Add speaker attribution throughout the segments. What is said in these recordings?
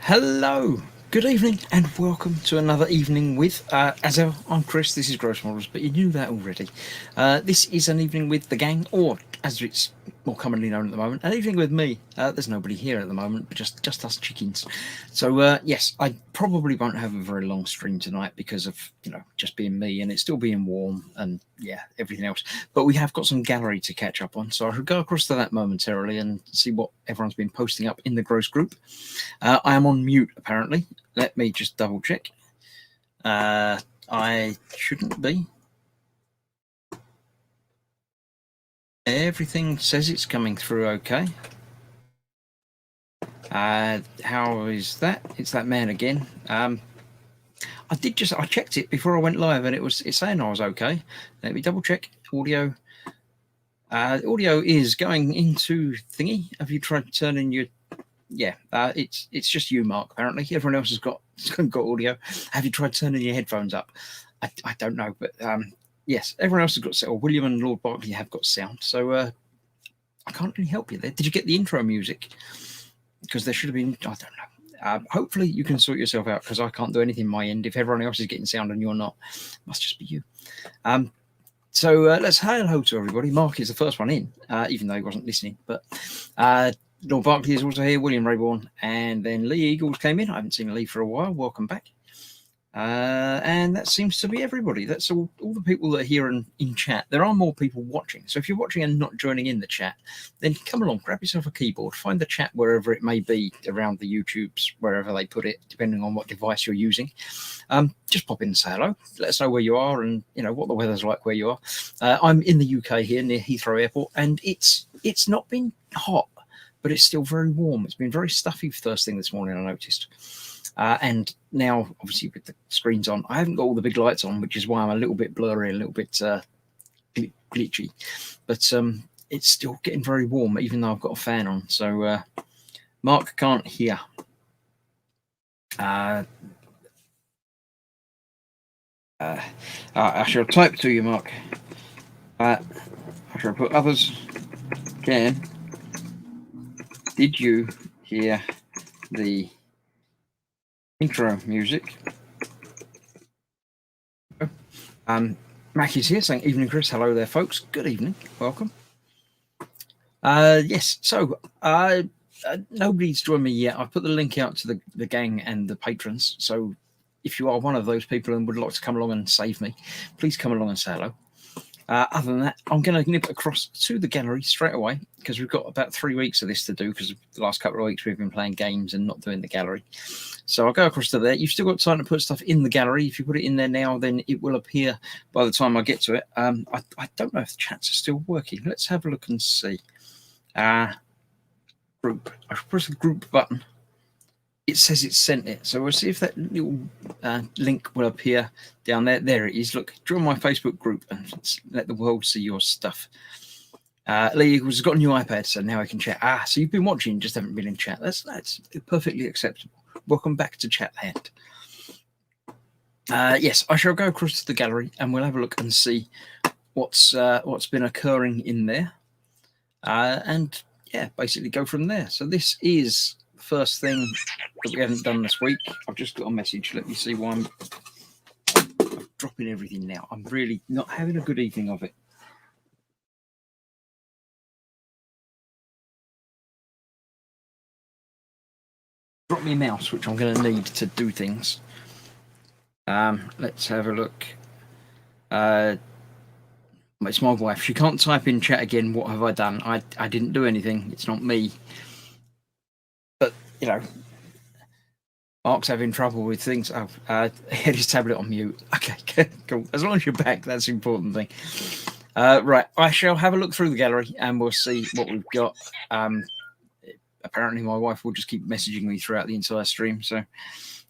Speaker 1: Hello, good evening, and welcome to another evening with, as ever, I'm Chris. This is Gross Models, but you knew that already. This is an evening with the gang, or as it's more commonly known at the moment, an evening with me. There's nobody here at the moment, but just us chickens. So yes, I probably won't have a very long stream tonight because of just being me and it still being warm and yeah everything else. But we have got some gallery to catch up on, so I shall go across to that momentarily and see what everyone's been posting up in the Gross group. I am on mute, apparently. Let me just double check. I shouldn't be. Everything says it's coming through okay. How is that? It's that man again. I checked it before I went live and it's saying I was okay. Let me double check. Audio. Audio is going into thingy. Have you tried turning your it's just you, Mark. Apparently, everyone else has got audio. Have you tried turning your headphones up? I don't know, but yes, everyone else has got sound. William and Lord Berkeley have got sound, so I can't really help you there. Did you get the intro music? Because there should have been. I don't know. Hopefully, you can sort yourself out because I can't do anything on my end. If everyone else is getting sound and you're not, it must just be you. So let's say hello to everybody. Mark is the first one in, even though he wasn't listening, but. Lord Berkeley is also here, William Rayborn, and then Lee Eagles came in. I haven't seen Lee for a while. Welcome back. And that seems to be everybody. That's all the people that are here in chat. There are more people watching. So if you're watching and not joining in the chat, then come along, grab yourself a keyboard, find the chat wherever it may be around the YouTubes, wherever they put it, depending on what device you're using. Just pop in and say hello. Let us know where you are and what the weather's like where you are. I'm in the UK here near Heathrow Airport, and it's not been hot, but it's still very warm. It's been very stuffy first thing this morning, I noticed. And now, obviously, with the screens on, I haven't got all the big lights on, which is why I'm a little bit blurry, a little bit glitchy. But it's still getting very warm, even though I've got a fan on. So Mark can't hear. I shall type to you, Mark. I shall put others can. Did you hear the intro music? Mackie's here saying, evening, Chris. Hello there, folks. Good evening. Welcome. Yes, so nobody's joined me yet. I've put the link out to the gang and the patrons. So if you are one of those people and would like to come along and save me, please come along and say hello. Other than that, I'm going to nip across to the gallery straight away because we've got about 3 weeks of this to do because the last couple of weeks we've been playing games and not doing the gallery. So I'll go across to there. You've still got time to put stuff in the gallery. If you put it in there now, then it will appear by the time I get to it. I don't know if the chats are still working. Let's have a look and see. Group. I should press the group button. It says it's sent it. So we'll see if that little link will appear down there. There it is. Look, join my Facebook group and let the world see your stuff. Lee Eagles has got a new iPad, so now I can chat. So you've been watching, just haven't been in chat. That's perfectly acceptable. Welcome back to Chatland. Yes, I shall go across to the gallery and we'll have a look and see what's been occurring in there. And yeah, basically go from there. So this is first thing that we haven't done this week. I've just got a message. Let me see why I'm dropping everything now. I'm really not having a good evening of it. Drop me a mouse, which I'm going to need to do things. Let's have a look. It's my wife. She can't type in chat again. What have I done? I didn't do anything. It's not me. But Mark's having trouble with things. Oh, he had his tablet on mute. Okay, cool. As long as you're back, that's the important thing. Right, I shall have a look through the gallery and we'll see what we've got. Apparently, my wife will just keep messaging me throughout the entire stream. So,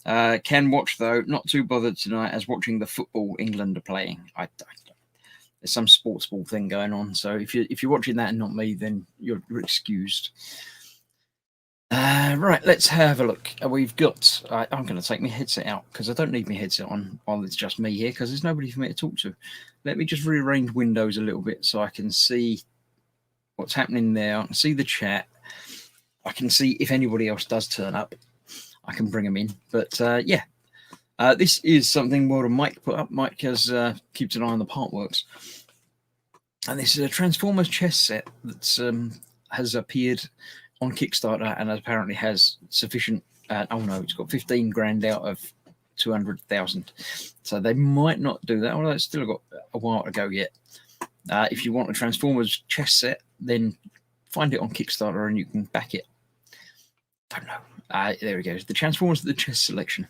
Speaker 1: can watch though. Not too bothered tonight as watching the football England are playing. There's some sports ball thing going on. So if you're watching that and not me, then you're excused. Right, let's have a look. We've got. I'm going to take my headset out because I don't need my headset on while it's just me here because there's nobody for me to talk to. Let me just rearrange Windows a little bit so I can see what's happening there. I can see the chat. I can see if anybody else does turn up. I can bring them in. But yeah, this is something World of Mike put up. Mike has keeps an eye on the Partworks, and this is a Transformers chess set that has appeared on Kickstarter and apparently has sufficient. Oh no, it's got 15 grand out of 200,000. So they might not do that. Although it's still got a while to go yet. If you want a Transformers chess set, then find it on Kickstarter and you can back it. Don't know. There we go. The Transformers the chess selection.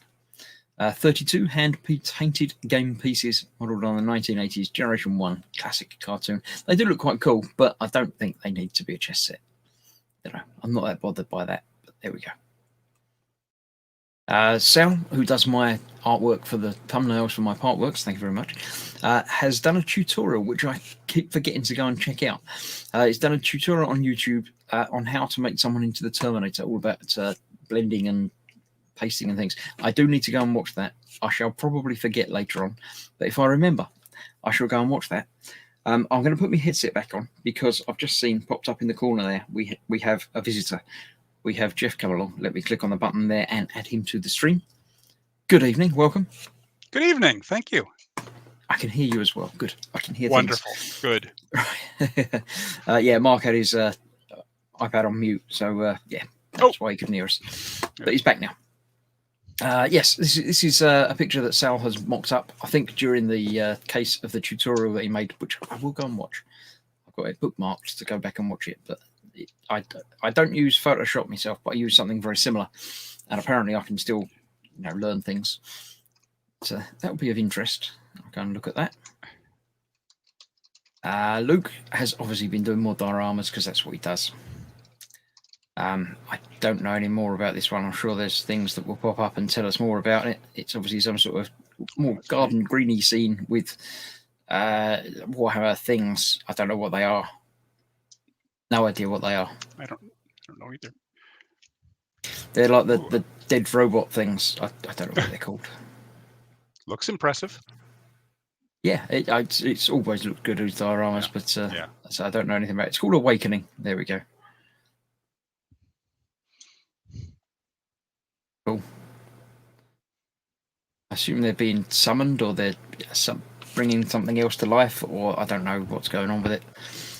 Speaker 1: 32 hand-painted game pieces modelled on the 1980s Generation 1 classic cartoon. They do look quite cool, but I don't think they need to be a chess set. You know, I'm not that bothered by that, but there we go. Sal, who does my artwork for the thumbnails for my Partworks, thank you very much, has done a tutorial which I keep forgetting to go and check out. He's done a tutorial on YouTube on how to make someone into the Terminator, all about blending and pasting and things. I do need to go and watch that. I shall probably forget later on, but if I remember, I shall go and watch that. I'm going to put my headset back on because I've just seen popped up in the corner there. We have a visitor. We have Jeff come along. Let me click on the button there and add him to the stream. Good evening. Welcome.
Speaker 2: Good evening. Thank you.
Speaker 1: I can hear you as well. Good. I can hear
Speaker 2: Wonderful.
Speaker 1: things.
Speaker 2: Good.
Speaker 1: Yeah, Mark had his iPad on mute, so yeah, that's why he couldn't hear us. But he's back now. Yes, this is a picture that Sal has mocked up, I think, during the case of the tutorial that he made, which I will go and watch. I've got it bookmarked to go back and watch it, but I don't use Photoshop myself, but I use something very similar, and apparently I can still, learn things. So that would be of interest. I'll go and look at that. Luke has obviously been doing more dioramas because that's what he does. I don't know any more about this one. I'm sure there's things that will pop up and tell us more about it. It's obviously some sort of more garden greeny scene with Warhammer things. I don't know what they are. No idea what they are.
Speaker 2: I don't know either.
Speaker 1: They're like the dead robot things. I don't know what they're called.
Speaker 2: Looks impressive.
Speaker 1: Yeah, it's always looked good with dioramas,
Speaker 2: Yeah.
Speaker 1: but
Speaker 2: Yeah.
Speaker 1: so I don't know anything about it. It's called Awakening. There we go. Cool. I assume they're being summoned, or they're bringing something else to life, or I don't know what's going on with it.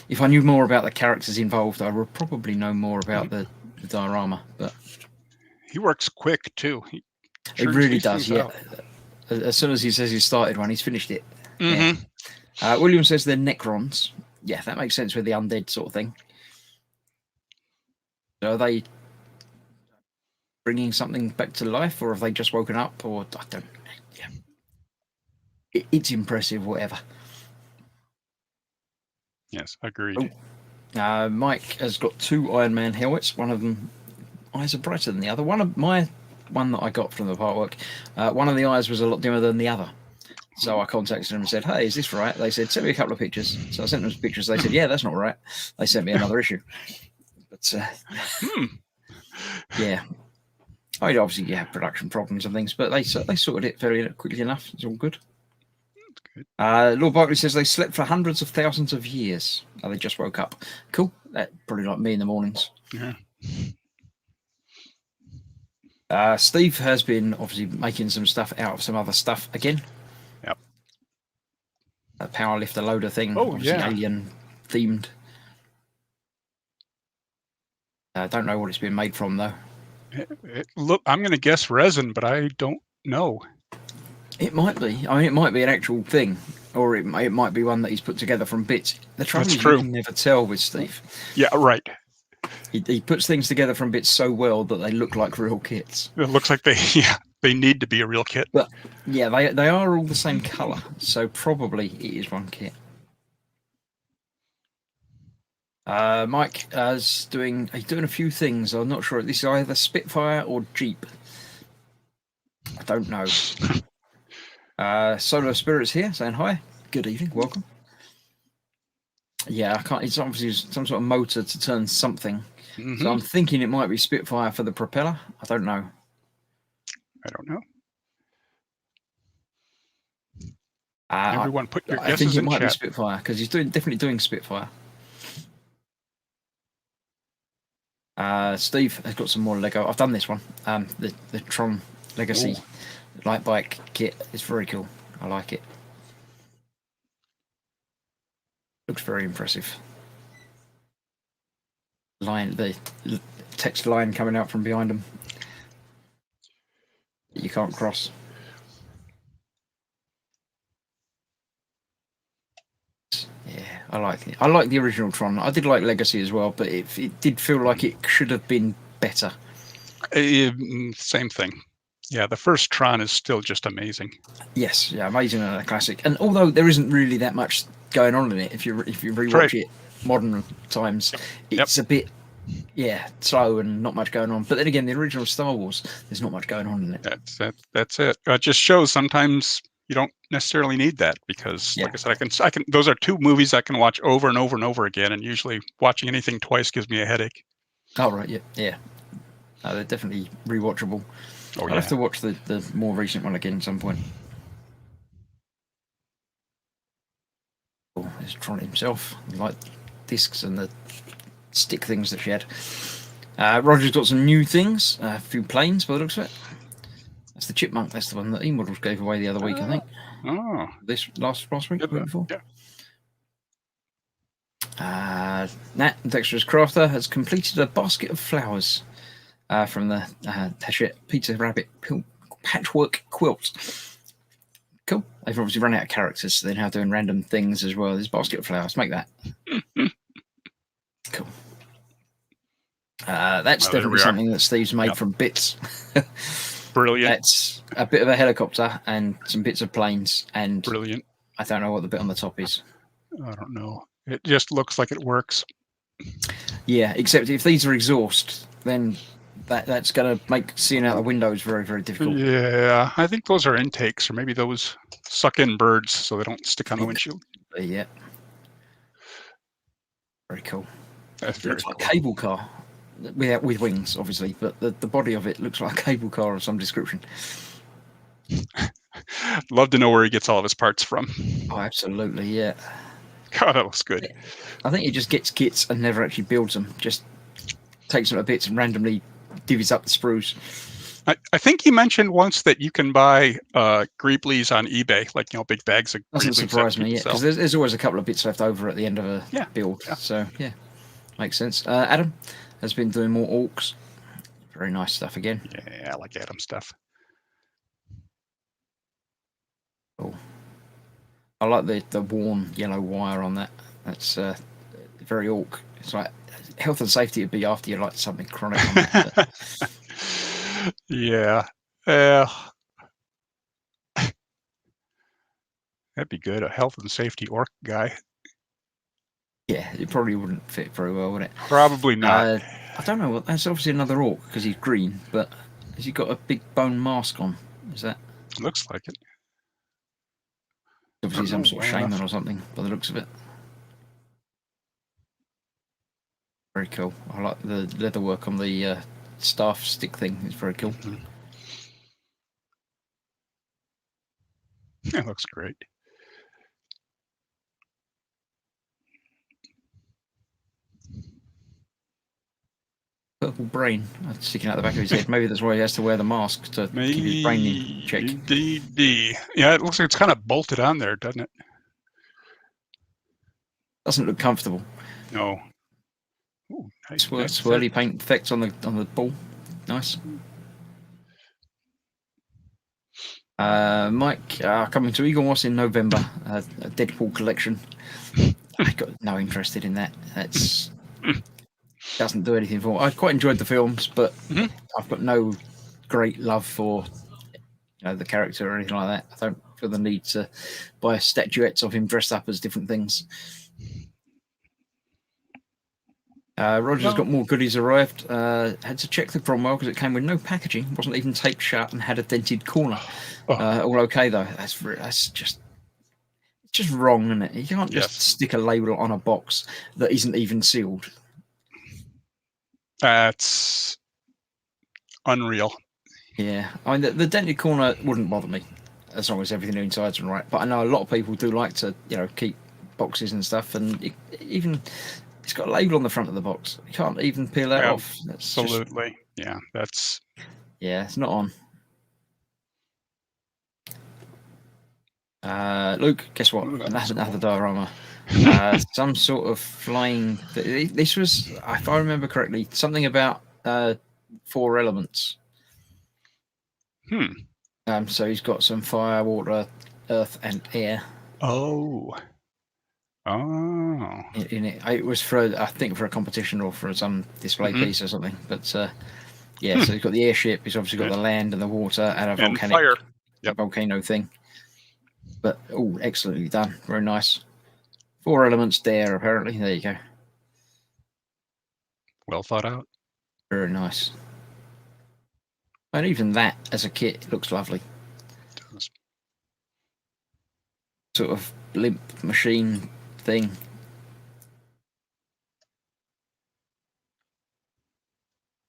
Speaker 1: If I knew more about the characters involved, I would probably know more about the diorama. But
Speaker 2: He works quick too. He
Speaker 1: really does. Yeah. As soon as he says he started one, he's finished it.
Speaker 2: Mm-hmm.
Speaker 1: Yeah. William says they're Necrons. Yeah, that makes sense with the undead sort of thing. So are they bringing something back to life, or have they just woken up? Or I don't. Yeah, it's impressive. Whatever.
Speaker 2: Yes, agreed.
Speaker 1: Oh. Mike has got 2 Iron Man helmets. One of them eyes are brighter than the other. One that I got from the Partwork, one of the eyes was a lot dimmer than the other. So I contacted them and said, "Hey, is this right?" They said, "Send me a couple of pictures." So I sent them some pictures. They said, "Yeah, that's not right." They sent me another issue. But yeah, I mean, obviously you have production problems and things, but they sorted it very quickly enough. It's all good. Lord Barkley says they slept for hundreds of thousands of years. Oh, they just woke up. Cool. Probably like me in the mornings.
Speaker 2: Yeah.
Speaker 1: Steve has been obviously making some stuff out of some other stuff again.
Speaker 2: Yep.
Speaker 1: A power lifter loader thing.
Speaker 2: Oh,
Speaker 1: obviously
Speaker 2: yeah.
Speaker 1: alien themed. I don't know what it's been made from though.
Speaker 2: Look, I'm going to guess resin, but I don't know.
Speaker 1: It might be. I mean, it might be an actual thing, or it might be one that he's put together from bits. The trouble is, you can never tell with Steve.
Speaker 2: Yeah, right.
Speaker 1: He puts things together from bits so well that they look like real kits.
Speaker 2: It looks like they need to be a real kit.
Speaker 1: But yeah, they are all the same colour, so probably it is one kit. Mike is doing a few things. I'm not sure. This is either Spitfire or Jeep. I don't know. Solar Spirits here saying hi. Good evening. Welcome. Yeah, I can't. It's obviously some sort of motor to turn something.
Speaker 2: Mm-hmm.
Speaker 1: So I'm thinking it might be Spitfire for the propeller. I don't know.
Speaker 2: I don't know.
Speaker 1: Everyone
Speaker 2: put your
Speaker 1: I
Speaker 2: guesses
Speaker 1: think it
Speaker 2: in
Speaker 1: might
Speaker 2: chat.
Speaker 1: be Spitfire because he's definitely doing Spitfire. Steve has got some more Lego. I've done this one. The Tron Legacy light bike kit is very cool. I like it. Looks very impressive. The text line coming out from behind them that you can't cross. Yeah, I like it. I like the original Tron. I did like Legacy as well, but it did feel like it should have been better.
Speaker 2: Same thing. Yeah, the first Tron is still just amazing.
Speaker 1: Yes, yeah, amazing and a classic. And although there isn't really that much going on in it, if you rewatch it modern times, it's a bit slow and not much going on. But then again, the original Star Wars, there's not much going on in it.
Speaker 2: That's it. It just shows sometimes you don't necessarily need that because, like I said, I can. Those are two movies I can watch over and over and over again, and usually watching anything twice gives me a headache.
Speaker 1: Oh right, yeah. They're definitely rewatchable. I'll have to watch the more recent one again at some point. Oh, there's Tron himself, like discs and the stick things that she had. Roger's got some new things, a few planes by the looks of it. That's the Chipmunk. That's the one that E-Models gave away the other week, I think.
Speaker 2: Oh,
Speaker 1: this last week, week before.
Speaker 2: Yeah.
Speaker 1: Nat Dexter's Crafter has completed a basket of flowers from the Hachette Peter Rabbit patchwork quilt. Cool. They've obviously run out of characters, so they're now doing random things as well. There's basket of flowers. Make that. Cool. That's definitely something that Steve's made from bits.
Speaker 2: Brilliant.
Speaker 1: That's a bit of a helicopter and some bits of planes and
Speaker 2: brilliant.
Speaker 1: I don't know what the bit on the top is.
Speaker 2: I don't know. It just looks like it works.
Speaker 1: Yeah, except if these are exhaust, then that's going to make seeing out the windows very, very difficult.
Speaker 2: Yeah, I think those are intakes, or maybe those suck in birds so they don't stick on the windshield.
Speaker 1: Yeah. Very cool.
Speaker 2: That's very cool.
Speaker 1: Like a cable car. With wings, obviously, but the body of it looks like a cable car of some description.
Speaker 2: Love to know where he gets all of his parts from.
Speaker 1: Oh, absolutely, yeah.
Speaker 2: God, that looks good.
Speaker 1: I think he just gets kits and never actually builds them. Just takes them to bits and randomly divvies up the sprues.
Speaker 2: I think he mentioned once that you can buy Greeblies on eBay, like big bags of.
Speaker 1: Doesn't surprise me, yeah, because there's always a couple of bits left over at the end of a build.
Speaker 2: Yeah.
Speaker 1: So yeah, makes sense. Adam has been doing more orcs. Very nice stuff again.
Speaker 2: Yeah, I like Adam stuff.
Speaker 1: Cool. I like the worn yellow wire on that. That's very orc. It's like health and safety would be after you like something chronic on that.
Speaker 2: Yeah. That'd be good. A health and safety orc guy.
Speaker 1: Yeah, it probably wouldn't fit very well, would it?
Speaker 2: Probably not.
Speaker 1: I don't know. That's obviously another orc because he's green, but has he got a big bone mask on? Is that?
Speaker 2: Looks like it.
Speaker 1: Obviously some sort of shaman or something by the looks of it. Very cool. I like the leather work on the staff stick thing. It's very cool.
Speaker 2: Mm-hmm. It looks great.
Speaker 1: Purple brain sticking out the back of his head. Maybe that's why he has to wear the mask to keep his brain in check.
Speaker 2: Yeah, it looks like it's kind of bolted on there, doesn't it?
Speaker 1: Doesn't look comfortable.
Speaker 2: No. Ooh, nice,
Speaker 1: swirly paint effects on the ball. Nice. Mike, coming to Eagle Moss in November. A Deadpool collection. I got no interest in that. That's doesn't do anything for me. I quite enjoyed the films, but I've got no great love for the character or anything like that. I don't feel the need to buy statuettes of him dressed up as different things. Roger's got more goodies arrived. Had to check the Cromwell because it came with no packaging, wasn't even taped shut, and had a dented corner. All okay though. That's just wrong, isn't it? You can't just stick a label on a box that isn't even sealed.
Speaker 2: That's unreal.
Speaker 1: Yeah, I mean the dented corner wouldn't bother me as long as everything inside's right. But I know a lot of people do like to keep boxes and stuff, and even It's got a label on the front of the box. You can't even peel that off. That's
Speaker 2: absolutely. Yeah, that's...
Speaker 1: Yeah, it's not on. Luke, guess what? Another diorama. Some sort of flying... This was, if I remember correctly, something about 4 elements. So he's got some fire, water, earth, and air.
Speaker 2: Oh.
Speaker 1: In it. It was for, I think, for a competition or for some display piece or something. But yeah, so he's got the airship. He's obviously got the land and the water and a volcanic
Speaker 2: fire.
Speaker 1: volcano thing. But excellently done. Very nice. 4 elements there. Apparently, there you go.
Speaker 2: Well thought out.
Speaker 1: Very nice. And even that as a kit looks lovely.
Speaker 2: It does.
Speaker 1: Sort of blimp machine thing.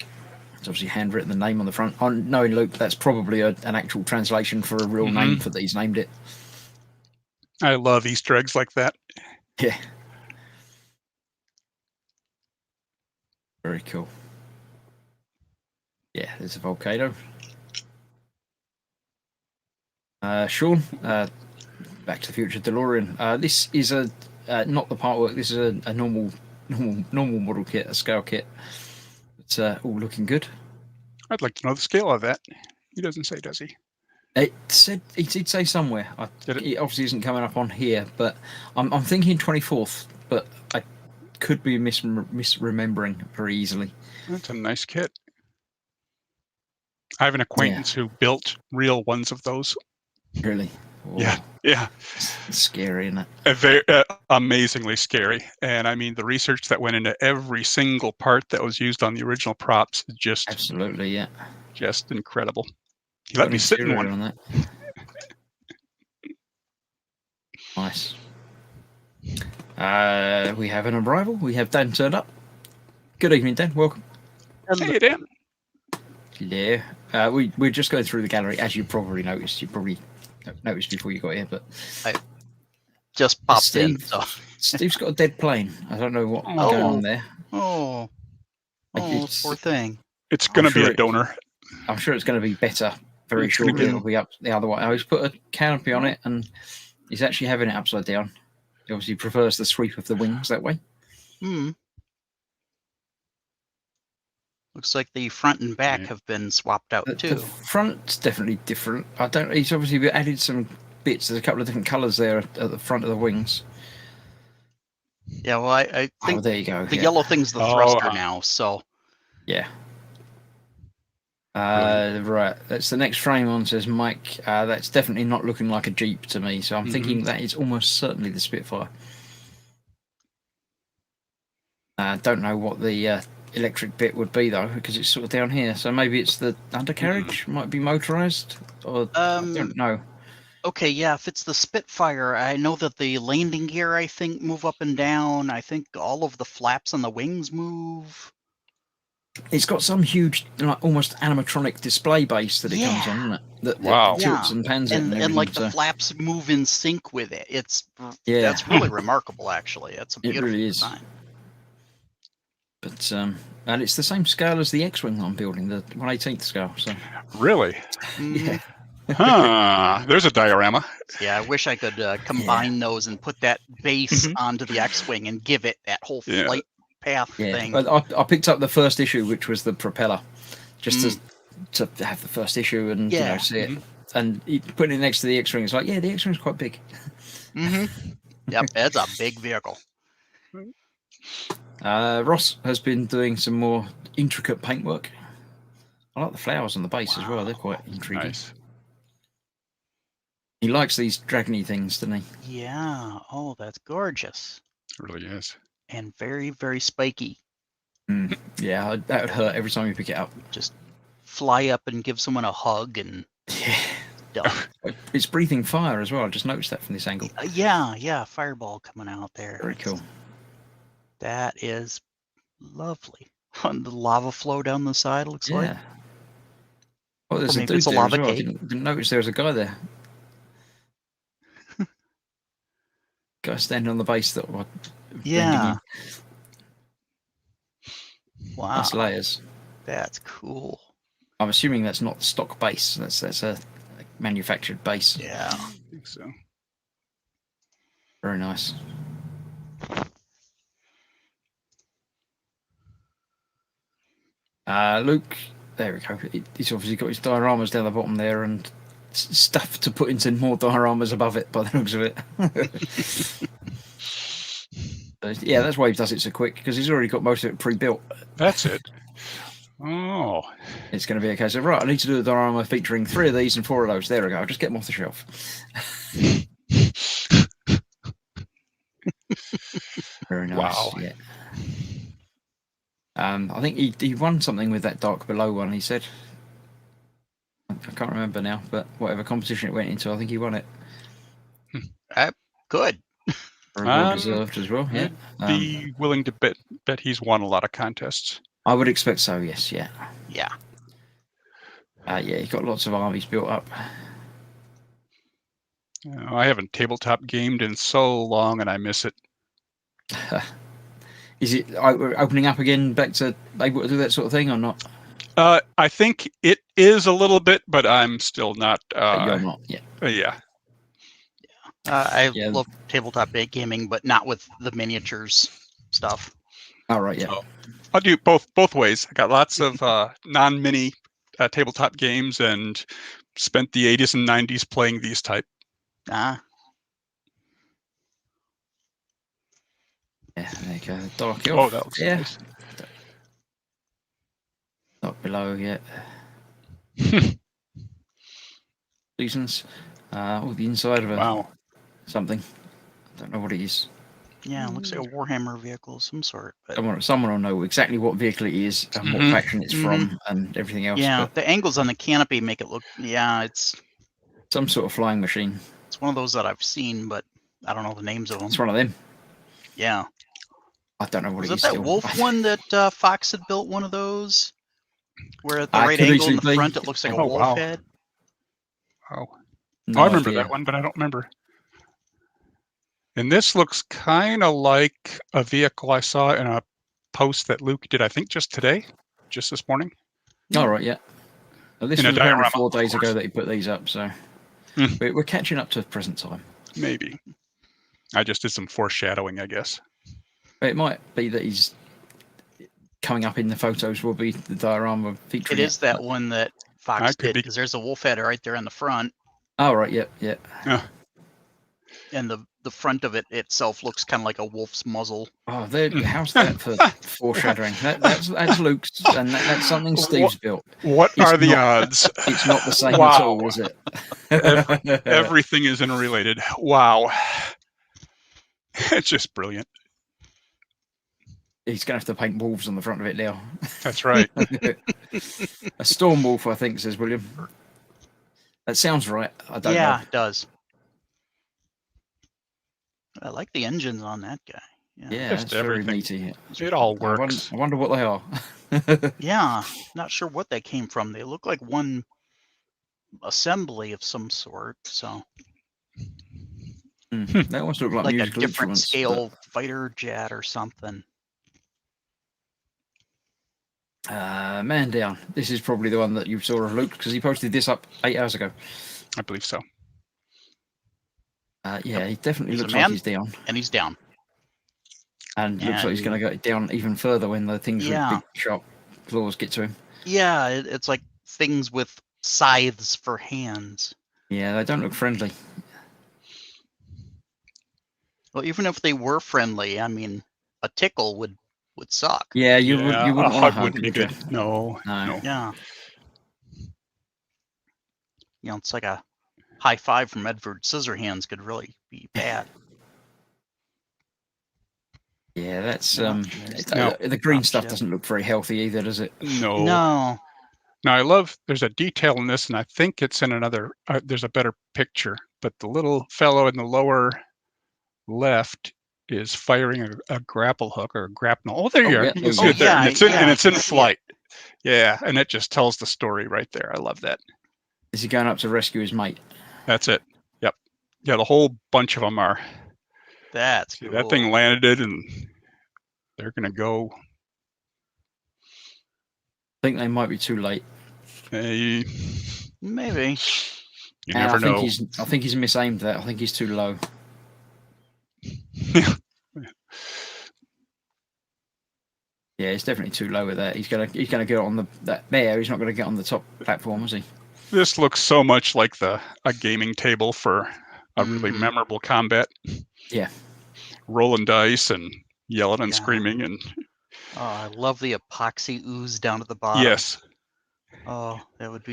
Speaker 1: It's obviously handwritten the name on the front. Knowing Luke, that's probably an actual translation for a real name for that he's named it.
Speaker 2: I love Easter eggs like that.
Speaker 1: Yeah. Very cool. Yeah, there's a volcano. Sean, Back to the Future DeLorean. This is not the part work. This is a normal model kit, a scale kit. It's all looking good.
Speaker 2: I'd like to know the scale of that. He doesn't say, does he?
Speaker 1: It did say somewhere. It obviously isn't coming up on here, but I'm thinking 24th, but I could be misremembering very easily.
Speaker 2: That's a nice kit. I have an acquaintance who built real ones of those.
Speaker 1: Really?
Speaker 2: Yeah.
Speaker 1: It's scary, isn't it?
Speaker 2: Very amazingly scary. And I mean, the research that went into every single part that was used on the original props is just
Speaker 1: absolutely,
Speaker 2: just incredible. He let me sit in one.
Speaker 1: On that. Nice. We have an arrival. We have Dan turned up. Good evening, Dan. Welcome.
Speaker 2: Hey, Dan.
Speaker 1: Yeah. We're just going through the gallery, as you probably noticed. You probably noticed before you got here, but
Speaker 3: I just popped in. So.
Speaker 1: Steve's got a dead plane. I don't know what's going on there.
Speaker 3: Oh, poor thing.
Speaker 2: It's going to be a donor.
Speaker 1: I'm sure it's going to be better very shortly. It'll be up the other way. He's put a canopy on it, and he's actually having it upside down. He obviously prefers the sweep of the wings that way.
Speaker 3: Looks like the front and back have been swapped out too.
Speaker 1: The front's definitely different. He's obviously added some bits. There's a couple of different colours there at the front of the wings.
Speaker 3: Yeah, well, I think
Speaker 1: there you go.
Speaker 3: The yellow thing's the thruster now. So
Speaker 1: yeah. Right, that's the next frame on, says Mike. That's definitely not looking like a Jeep to me, so I'm thinking that is almost certainly the Spitfire. Don't know what the electric bit would be though, because it's sort of down here, so maybe it's the undercarriage. Might be motorized, or I don't know.
Speaker 3: Okay, yeah, if it's the Spitfire, I know that the landing gear, I think, move up and down. I think all of the flaps on the wings move.
Speaker 1: It's got some huge, like almost animatronic display base that it comes on, isn't it? That tilts and pans it,
Speaker 3: and like the flaps move in sync with it. That's really remarkable, actually. That's a beautiful design.
Speaker 1: But and it's the same scale as the X-wing I'm building, the 1/18th scale. So
Speaker 2: really,
Speaker 1: yeah.
Speaker 2: There's a diorama.
Speaker 3: Yeah, I wish I could combine those and put that base onto the X-wing and give it that whole flight path thing.
Speaker 1: I picked up the first issue, which was the propeller, just to have the first issue and see it. And putting it next to the X-wing, it's like, the X-wing's quite big.
Speaker 3: Yep, it's a big vehicle.
Speaker 1: Ross has been doing some more intricate paintwork. I like the flowers on the base as well. They're quite intriguing. Nice. He likes these dragony things, doesn't he?
Speaker 3: Yeah. Oh, that's gorgeous.
Speaker 2: It really is.
Speaker 3: And very, very spiky.
Speaker 1: Yeah, that would hurt every time you pick it up.
Speaker 3: Just fly up and give someone a hug and...
Speaker 1: It's breathing fire as well. I just noticed that from this angle.
Speaker 3: Yeah, fireball coming out there.
Speaker 1: Very cool.
Speaker 3: That is lovely. And the lava flow down the side, looks like.
Speaker 1: Well, there's a dude there as well. I didn't notice there was a guy there. Guy standing on the base that...
Speaker 3: Wow,
Speaker 1: Nice layers.
Speaker 3: that's cool.
Speaker 1: I'm assuming that's not the stock base. That's a manufactured base.
Speaker 3: Yeah.
Speaker 2: I think so.
Speaker 1: Very nice. Luke, there we go. He's obviously got his dioramas down the bottom there and stuff to put into more dioramas above it by the looks of it. Yeah, that's why he does it so quick, because he's already got most of it pre-built.
Speaker 2: That's it. Oh.
Speaker 1: It's going to be a case of, right, I need to do a diorama featuring 3 of these and 4 of those. There we go. I'll just get them off the shelf. Very nice.
Speaker 2: Wow.
Speaker 1: Yeah. I think he won something with that Dark Below one, he said. I can't remember now, but whatever competition it went into, I think he won it.
Speaker 3: Good.
Speaker 1: Very well deserved as well, yeah.
Speaker 2: Be willing to bet he's won a lot of contests.
Speaker 1: I would expect so, yes, yeah.
Speaker 3: Yeah.
Speaker 1: Yeah, he's got lots of armies built up.
Speaker 2: I haven't tabletop gamed in so long, and I miss it.
Speaker 1: Is it opening up again, back to able to do that sort of thing or not?
Speaker 2: I think it is a little bit, but I'm still not.
Speaker 1: You're not, yeah.
Speaker 2: Yeah.
Speaker 3: I love tabletop gaming, but not with the miniatures stuff.
Speaker 1: All right, yeah.
Speaker 2: So I'll do both ways. I got lots of non-mini tabletop games and spent the 80s and 90s playing these type.
Speaker 3: Ah.
Speaker 1: Yeah, there you go. Dark Elf.
Speaker 2: Oh, that looks
Speaker 1: yeah.
Speaker 2: nice.
Speaker 1: Not below yet. Seasons. Oh, the inside of a something. I don't know what it is.
Speaker 3: Yeah, it looks like a Warhammer vehicle of some sort. But
Speaker 1: someone will know exactly what vehicle it is and what faction it's from and everything else.
Speaker 3: Yeah, the angles on the canopy make it look. Yeah, it's
Speaker 1: some sort of flying machine.
Speaker 3: It's one of those that I've seen, but I don't know the names of them.
Speaker 1: It's one of them.
Speaker 3: Yeah.
Speaker 1: I don't know what it is.
Speaker 3: Was it that wolf one that Fox had built one of those? Where at the right
Speaker 1: could
Speaker 3: angle in
Speaker 1: easily
Speaker 3: the
Speaker 1: be.
Speaker 3: front, it looks like a wolf head.
Speaker 2: Wow.
Speaker 1: No
Speaker 2: I remember
Speaker 1: idea.
Speaker 2: that one, but I don't remember. And this looks kind of like a vehicle I saw in a post that Luke did, I think, just today, just this morning.
Speaker 1: All right, yeah. Well, this
Speaker 2: In a
Speaker 1: was around
Speaker 2: diorama,
Speaker 1: 4
Speaker 2: of
Speaker 1: days ago
Speaker 2: course.
Speaker 1: that he put these up, so we're catching up to present time.
Speaker 2: Maybe. I just did some foreshadowing, I guess.
Speaker 1: But it might be that he's coming up in the photos will be the diorama featuring
Speaker 3: It is that one that Fox
Speaker 2: could
Speaker 3: did,
Speaker 2: be.
Speaker 3: because there's a wolf head right there on the front,
Speaker 1: Oh, right, yeah.
Speaker 3: and the front of it itself looks kind of like a wolf's muzzle.
Speaker 1: Oh, how's that for foreshadowing? That's Luke's, and that's something Steve's built.
Speaker 2: What
Speaker 1: It's
Speaker 2: are the
Speaker 1: not-
Speaker 2: odds?
Speaker 1: It's not the same at
Speaker 2: Wow.
Speaker 1: all, is it?
Speaker 2: Everything is interrelated. Wow. It's just brilliant.
Speaker 1: He's going to have to paint wolves on the front of it now.
Speaker 2: That's right.
Speaker 1: A storm wolf, I think, says William. That sounds right. I don't know.
Speaker 3: It does. I like the engines on that guy.
Speaker 1: Yeah,
Speaker 2: Just
Speaker 1: it's very
Speaker 2: everything.
Speaker 1: meaty.
Speaker 2: It all works.
Speaker 1: I wonder what they are.
Speaker 3: Yeah, not sure what they came from. They look like one assembly of some sort. So
Speaker 1: That almost look like,
Speaker 3: like a
Speaker 1: musical
Speaker 3: different
Speaker 1: instruments,
Speaker 3: scale fighter jet or something.
Speaker 1: Man down. This is probably the one that you saw of Luke because he posted this up 8 hours ago.
Speaker 2: I believe so.
Speaker 1: Yeah, he definitely
Speaker 3: He's a
Speaker 1: looks
Speaker 3: man.
Speaker 1: like he's down,
Speaker 3: And he's down.
Speaker 1: and
Speaker 3: Yeah,
Speaker 1: looks like he's going to go down even further when the things with big sharp claws get to him.
Speaker 3: Yeah, it's like things with scythes for hands.
Speaker 1: Yeah, they don't look friendly.
Speaker 3: Well, even if they were friendly, I mean, a tickle would suck.
Speaker 1: Yeah, you
Speaker 2: Yeah,
Speaker 1: wouldn't
Speaker 2: a
Speaker 1: want to
Speaker 2: hug
Speaker 1: hug,
Speaker 2: wouldn't be
Speaker 1: would you?
Speaker 2: good. No.
Speaker 1: No.
Speaker 3: Yeah. You know, it's like a high five from Edward Scissorhands could really be bad.
Speaker 1: Yeah, that's
Speaker 3: No.
Speaker 1: the green stuff
Speaker 3: Yeah.
Speaker 1: doesn't look very healthy either, does it?
Speaker 2: No.
Speaker 3: No.
Speaker 2: Now I love. There's a detail in this, and I think it's in another. There's a better picture, but the little fellow in the lower left is firing a grapple hook or a grapnel. Oh, there you are.
Speaker 1: yeah,
Speaker 2: You
Speaker 1: there
Speaker 2: can see
Speaker 1: you
Speaker 2: it there,
Speaker 3: go.
Speaker 2: and it's in
Speaker 3: Yeah.
Speaker 2: flight. Yeah, and it just tells the story right there. I love that.
Speaker 1: Is he going up to rescue his mate?
Speaker 2: That's it. Yep. Yeah, the whole bunch of them are.
Speaker 3: That's
Speaker 2: See,
Speaker 3: cool.
Speaker 2: that thing landed, and they're gonna go.
Speaker 1: think they might be too late.
Speaker 2: You
Speaker 3: Maybe.
Speaker 2: never
Speaker 1: I think
Speaker 2: know.
Speaker 1: I think he's misaimed that. I think he's too low. Yeah, it's definitely too low with that. He's gonna get on that there. He's not gonna get on the top platform, is he?
Speaker 2: This looks so much like a gaming table for a really
Speaker 3: Mhm.
Speaker 2: memorable combat.
Speaker 1: Yeah.
Speaker 2: Rolling dice and yelling and
Speaker 3: Yeah.
Speaker 2: screaming and
Speaker 3: Oh, I love the epoxy ooze down at the bottom.
Speaker 2: yes.
Speaker 3: Oh, that would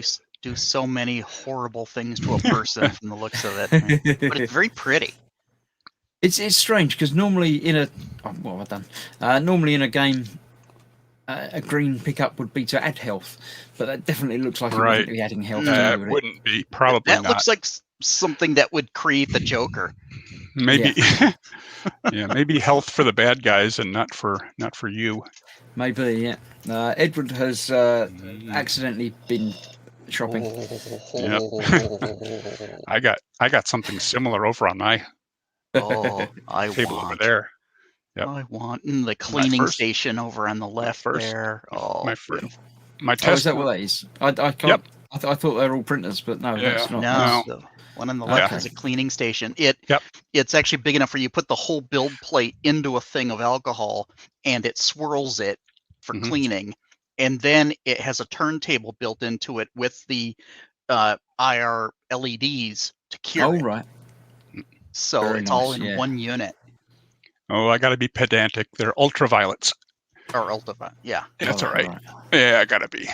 Speaker 3: do so many horrible things to a person from the looks of it. But it's very pretty.
Speaker 1: It's strange because normally in a what have I done? Normally in a game, a green pickup would be to add health, but that definitely looks like it
Speaker 2: Right.
Speaker 1: wouldn't be adding health. to
Speaker 2: That
Speaker 1: you, would it?
Speaker 2: wouldn't be probably
Speaker 3: That
Speaker 2: not.
Speaker 3: looks like something that would create the Joker.
Speaker 2: Maybe yeah, maybe health for the bad guys and not for you.
Speaker 1: Maybe, yeah. Edward has accidentally been shopping.
Speaker 2: I got something similar over on my
Speaker 3: Oh, I
Speaker 2: table over
Speaker 3: want.
Speaker 2: there. Yep.
Speaker 3: I want the cleaning
Speaker 2: first-
Speaker 3: station over on the left
Speaker 2: first-
Speaker 3: there. Oh,
Speaker 2: my first,
Speaker 3: beautiful.
Speaker 2: my
Speaker 1: Oh,
Speaker 2: test.
Speaker 1: is that what that is? I can't.
Speaker 2: Yep.
Speaker 1: I thought they were all printers, but no,
Speaker 2: Yeah.
Speaker 1: that's not.
Speaker 3: No,
Speaker 2: No.
Speaker 3: the one on the left
Speaker 1: Okay.
Speaker 3: is a cleaning station.
Speaker 2: Yep.
Speaker 3: It's actually big enough where you put the whole build plate into a thing of alcohol and it swirls it for
Speaker 2: Mhm.
Speaker 3: cleaning. And then it has a turntable built into it with the IR LEDs to cure
Speaker 1: Oh,
Speaker 3: it.
Speaker 1: right.
Speaker 3: So
Speaker 1: Very
Speaker 3: it's all
Speaker 1: nice,
Speaker 3: in
Speaker 1: yeah.
Speaker 3: one unit.
Speaker 2: Oh, I got to be pedantic. They're ultraviolets.
Speaker 3: Or ultraviolet. Yeah.
Speaker 2: That's
Speaker 1: Oh,
Speaker 2: all right. Yeah, I gotta be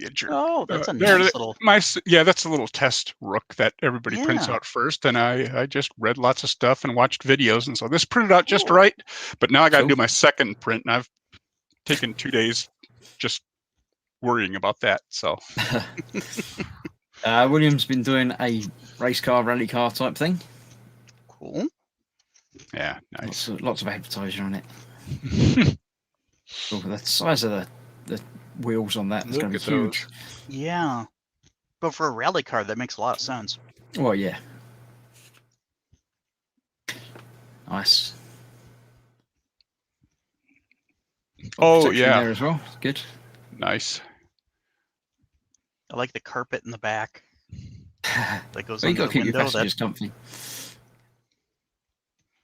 Speaker 2: a jerk.
Speaker 3: Oh, that's a
Speaker 2: there
Speaker 3: nice
Speaker 2: the-
Speaker 3: little.
Speaker 2: That's a little test rook that everybody prints
Speaker 3: Yeah.
Speaker 2: out first, and I just read lots of stuff and watched videos, and so this printed out just
Speaker 3: Cool.
Speaker 2: right. But now I got to
Speaker 1: Cool.
Speaker 2: do my second print, and I've taken 2 days just worrying about that. So
Speaker 1: William's been doing a race car, rally car type thing.
Speaker 3: Cool.
Speaker 2: yeah, nice.
Speaker 1: Lots of advertising on it. Oh, the size of the wheels on that is
Speaker 2: Look
Speaker 1: going to
Speaker 2: at
Speaker 1: be huge.
Speaker 3: Yeah. But for a rally car, that makes a lot of sense.
Speaker 1: Well, yeah. Nice.
Speaker 2: Oh
Speaker 1: Protection
Speaker 2: yeah,
Speaker 1: there as well. Good.
Speaker 2: nice.
Speaker 3: I like the carpet in the back that goes
Speaker 1: Well, you
Speaker 3: under
Speaker 1: got to
Speaker 3: the
Speaker 1: keep your
Speaker 3: window.
Speaker 1: passengers comfy.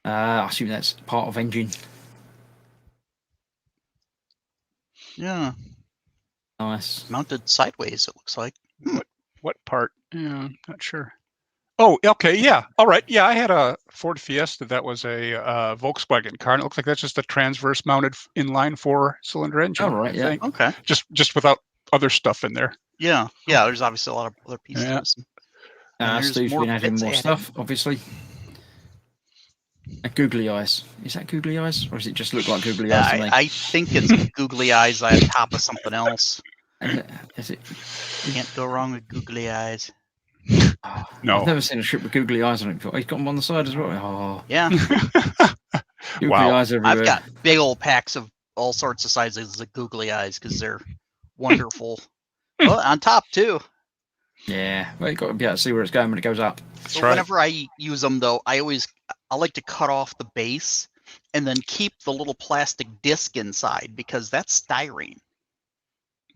Speaker 1: I assume that's part of engine.
Speaker 3: Yeah,
Speaker 1: Nice.
Speaker 3: mounted sideways. It looks like.
Speaker 2: What part? Yeah, not sure. Oh, okay, yeah, all right. Yeah, I had a Ford Fiesta that was a Volkswagen car, and it looks like that's just a transverse mounted inline 4-cylinder engine.
Speaker 1: Oh, right,
Speaker 2: I
Speaker 1: yeah.
Speaker 2: think.
Speaker 3: Okay.
Speaker 2: Just without other stuff in there.
Speaker 3: Yeah. Yeah. There's obviously a lot of other pieces.
Speaker 2: Yeah.
Speaker 3: And there's
Speaker 1: Steve's
Speaker 3: more
Speaker 1: been adding
Speaker 3: bits
Speaker 1: more
Speaker 3: added.
Speaker 1: stuff, obviously. Googly eyes. Is that googly eyes, or does it just look like googly eyes to me?
Speaker 3: I think it's googly eyes on top of something else.
Speaker 1: Is it?
Speaker 3: Can't go wrong with googly eyes.
Speaker 1: Oh,
Speaker 2: No.
Speaker 1: I've never seen a ship with googly eyes on it before. He's got them on the side as well. Oh,
Speaker 3: Yeah.
Speaker 1: googly
Speaker 2: Wow.
Speaker 1: eyes everywhere.
Speaker 3: I've got big old packs of all sorts of sizes of googly eyes because they're wonderful. Well, on top too.
Speaker 1: Yeah, well, you've got to be able to see where it's going when it goes up.
Speaker 2: That's
Speaker 3: So
Speaker 2: right.
Speaker 3: whenever I use them, though, I like to cut off the base and then keep the little plastic disc inside because that's styrene.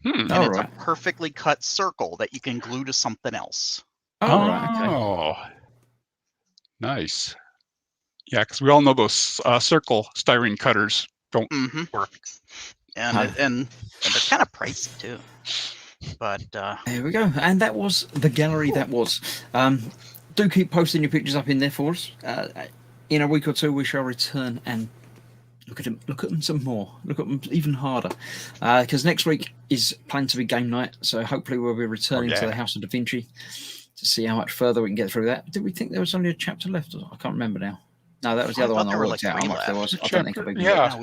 Speaker 2: Hmm.
Speaker 3: And
Speaker 1: Oh,
Speaker 3: it's
Speaker 1: right.
Speaker 3: a perfectly cut circle that you can glue to something else.
Speaker 1: Oh, right, okay.
Speaker 2: Oh, nice. Yeah, because we all know those circle styrene cutters don't
Speaker 3: Mm-hmm.
Speaker 2: work.
Speaker 3: And
Speaker 1: Huh.
Speaker 3: and they're kind of pricey too. But
Speaker 1: There we go. And that was the gallery. That was. Do keep posting your pictures up in there for us. In a week or two, we shall return and look at them some more. Look at them even harder. Because next week is planned to be game night. So hopefully we'll be returning to
Speaker 2: yeah.
Speaker 1: the House of Da Vinci to see how much further we can get through that. Did we think there was only a chapter left? I can't remember now. No, that was the
Speaker 3: I
Speaker 1: other
Speaker 3: thought
Speaker 1: one. I
Speaker 3: there were
Speaker 1: worked
Speaker 3: like
Speaker 1: out how
Speaker 3: 3
Speaker 1: much there was.
Speaker 3: left.
Speaker 1: I don't think a
Speaker 2: Chapter-
Speaker 1: big
Speaker 2: yeah.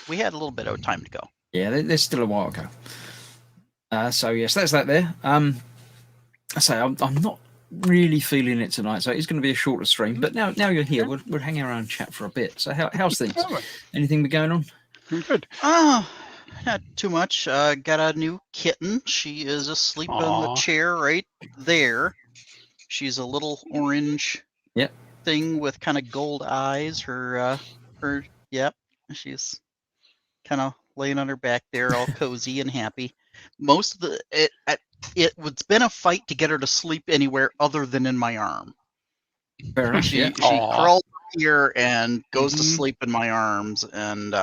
Speaker 3: we had a little bit of time to go.
Speaker 1: Yeah, there's still a while to go. So yes, that's that there. I say I'm not really feeling it tonight, so it's going to be a shorter stream. But now you're here, we'll hang around and chat for a bit. So how's things? Anything been going on?
Speaker 2: Good.
Speaker 3: Oh, not too much. Got a new kitten. She is asleep in the
Speaker 2: Aw.
Speaker 3: chair right there. She's a little orange
Speaker 1: Yep.
Speaker 3: thing with kind of gold eyes. Yep. She's kind of laying on her back there, all cozy and happy. most of it's been a fight to get her to sleep anywhere other than in my arm.
Speaker 1: Fair enough.
Speaker 3: She
Speaker 1: Yeah.
Speaker 2: Aw.
Speaker 3: crawls here and goes to
Speaker 2: Mhm.
Speaker 3: sleep in my arms, and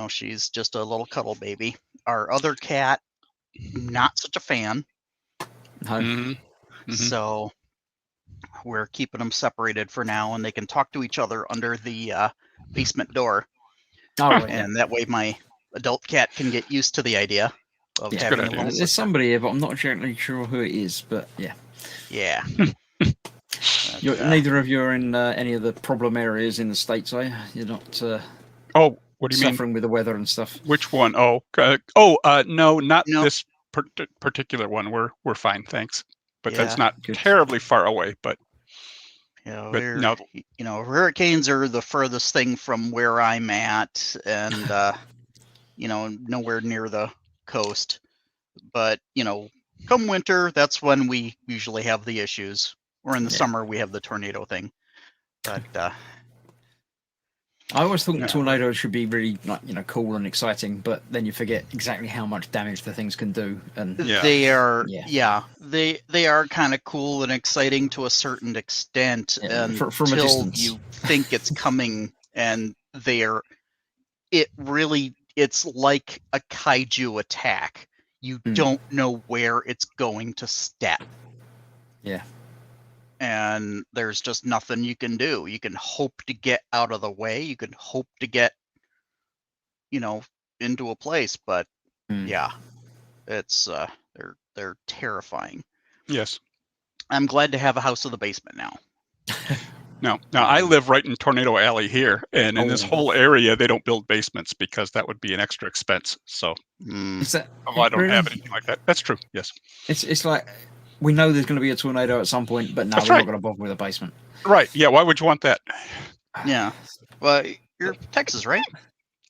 Speaker 3: she's just a little cuddle baby. Our other cat, not such a fan,
Speaker 1: No.
Speaker 2: Mhm. Mhm.
Speaker 3: so we're keeping them separated for now, and they can talk to each other under the basement door,
Speaker 1: Oh, right, yeah.
Speaker 3: and that way my adult cat can get used to the idea of
Speaker 1: Yeah,
Speaker 3: having
Speaker 2: good
Speaker 3: a
Speaker 2: idea.
Speaker 3: little
Speaker 1: There's
Speaker 3: sister.
Speaker 1: somebody here, but I'm not exactly sure who it is. But yeah,
Speaker 3: Yeah.
Speaker 1: neither of you are in any of the problem areas in the States, are you? You're not
Speaker 2: Oh, what do you mean?
Speaker 1: suffering with the weather and stuff.
Speaker 2: Which one? Oh, no, not
Speaker 3: No.
Speaker 2: this particular one. We're fine, thanks. But that's
Speaker 3: Yeah.
Speaker 2: not
Speaker 1: Good.
Speaker 2: terribly far away. But
Speaker 3: But
Speaker 2: But no.
Speaker 3: hurricanes are the furthest thing from where I'm at, and nowhere near the coast. But come winter, that's when we usually have the issues. Or in the
Speaker 1: Yeah.
Speaker 3: summer, we have the tornado thing. But
Speaker 1: I always thought
Speaker 2: Yeah.
Speaker 1: tornadoes should be really cool and exciting, but then you forget exactly how much damage the things can do. And
Speaker 2: Yeah.
Speaker 3: they are,
Speaker 1: Yeah.
Speaker 3: they are kind of cool and exciting to a certain extent,
Speaker 1: Yeah,
Speaker 3: and
Speaker 1: from a
Speaker 3: until
Speaker 1: distance.
Speaker 3: you think it's coming, and it's like a kaiju attack. You don't know where it's going to step.
Speaker 1: Yeah.
Speaker 3: And there's just nothing you can do. You can hope to get out of the way. You can hope to get, into a place. But yeah, it's they're terrifying.
Speaker 2: yes.
Speaker 3: I'm glad to have a house in the basement now.
Speaker 2: Now I live right in Tornado Alley here, and in this
Speaker 1: Oh.
Speaker 2: whole area they don't build basements because that would be an extra expense. So
Speaker 1: Is that?
Speaker 2: I don't have
Speaker 1: really?
Speaker 2: anything like that. That's true. Yes.
Speaker 1: It's like we know there's going to be a tornado at some point, but no,
Speaker 2: That's
Speaker 1: we're
Speaker 2: right.
Speaker 1: not going to bother with a basement.
Speaker 2: Right. Yeah. Why would you want that?
Speaker 3: Yeah. Well, you're Texas, right?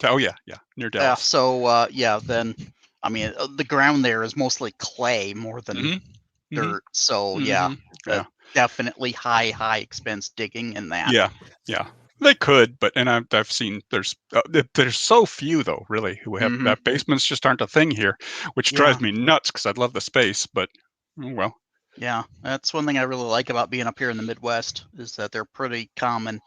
Speaker 2: Oh yeah. Yeah. Near
Speaker 3: Yeah.
Speaker 2: Dallas.
Speaker 3: So then, I mean, the ground there is mostly clay more than
Speaker 2: Mhm. Mhm.
Speaker 3: dirt. So
Speaker 2: Mhm. Yeah.
Speaker 3: definitely high expense digging in that.
Speaker 2: Yeah. Yeah. They could, but I've seen there's so few though, really, who have
Speaker 3: Mhm.
Speaker 2: that. Basements just aren't a thing here, which
Speaker 3: Yeah.
Speaker 2: drives me nuts because I'd love the space, but oh well.
Speaker 3: Yeah, that's one thing I really like about being up here in the Midwest is that they're pretty common.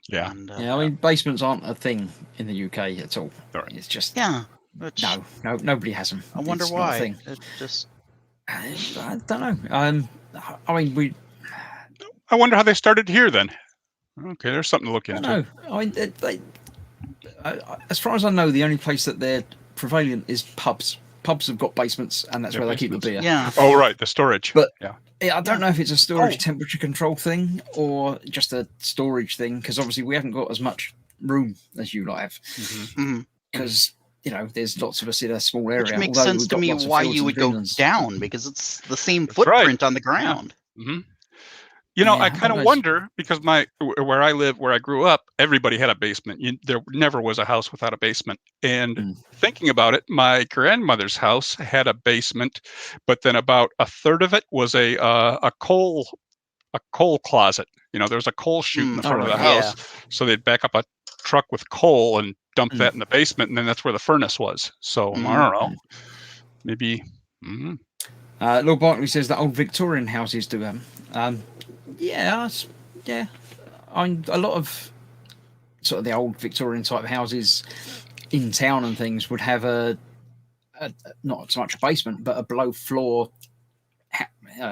Speaker 2: Yeah.
Speaker 3: And,
Speaker 1: Yeah, I mean basements aren't a thing in the UK at all.
Speaker 2: All right.
Speaker 1: It's just
Speaker 3: yeah. Which,
Speaker 1: no, nobody has them.
Speaker 3: I wonder
Speaker 1: It's not a
Speaker 3: why.
Speaker 1: thing.
Speaker 3: It just
Speaker 1: I don't know. I mean,
Speaker 2: I wonder how they started here then. Okay, there's something to look
Speaker 1: I
Speaker 2: into.
Speaker 1: don't know. I mean, as far as I know, the only place that they're prevalent is pubs. Pubs have got basements, and that's
Speaker 2: Yeah,
Speaker 1: where they keep the beer.
Speaker 3: yeah.
Speaker 2: Oh right, the storage.
Speaker 1: But-
Speaker 2: yeah.
Speaker 1: I don't know if it's a storage
Speaker 2: Oh.
Speaker 1: temperature control thing or just a storage thing, because obviously we haven't got as much room as you lot have.
Speaker 2: Mhm.
Speaker 3: Mhm.
Speaker 1: Because there's lots of us in a small area.
Speaker 3: Which makes
Speaker 1: although
Speaker 3: sense
Speaker 1: we've
Speaker 3: to
Speaker 1: got
Speaker 3: me
Speaker 1: lots of
Speaker 3: why
Speaker 1: fields
Speaker 3: you
Speaker 1: and
Speaker 3: would go
Speaker 1: vineyards.
Speaker 3: down, because it's the same
Speaker 2: That's right.
Speaker 3: footprint on the ground.
Speaker 2: Mhm. You know,
Speaker 1: Yeah,
Speaker 2: I kind of
Speaker 1: otherwise-
Speaker 2: wonder because where I live, where I grew up, everybody had a basement. There never was a house without a basement. And
Speaker 1: Mm.
Speaker 2: thinking about it, my grandmother's house had a basement, but then about a third of it was a coal closet. There was a coal chute in the
Speaker 3: Mm.
Speaker 2: front of the
Speaker 1: Alright,
Speaker 2: house, so they'd back up a truck with coal and dump
Speaker 1: Mm.
Speaker 2: that in the basement, and then that's where the furnace was. So I
Speaker 3: Mhm.
Speaker 2: don't know, maybe. Mhm.
Speaker 1: Lord Barkley says that old Victorian houses do have them. Yeah. A lot of sort of the old Victorian type houses in town and things would have a not so much a basement, but a below floor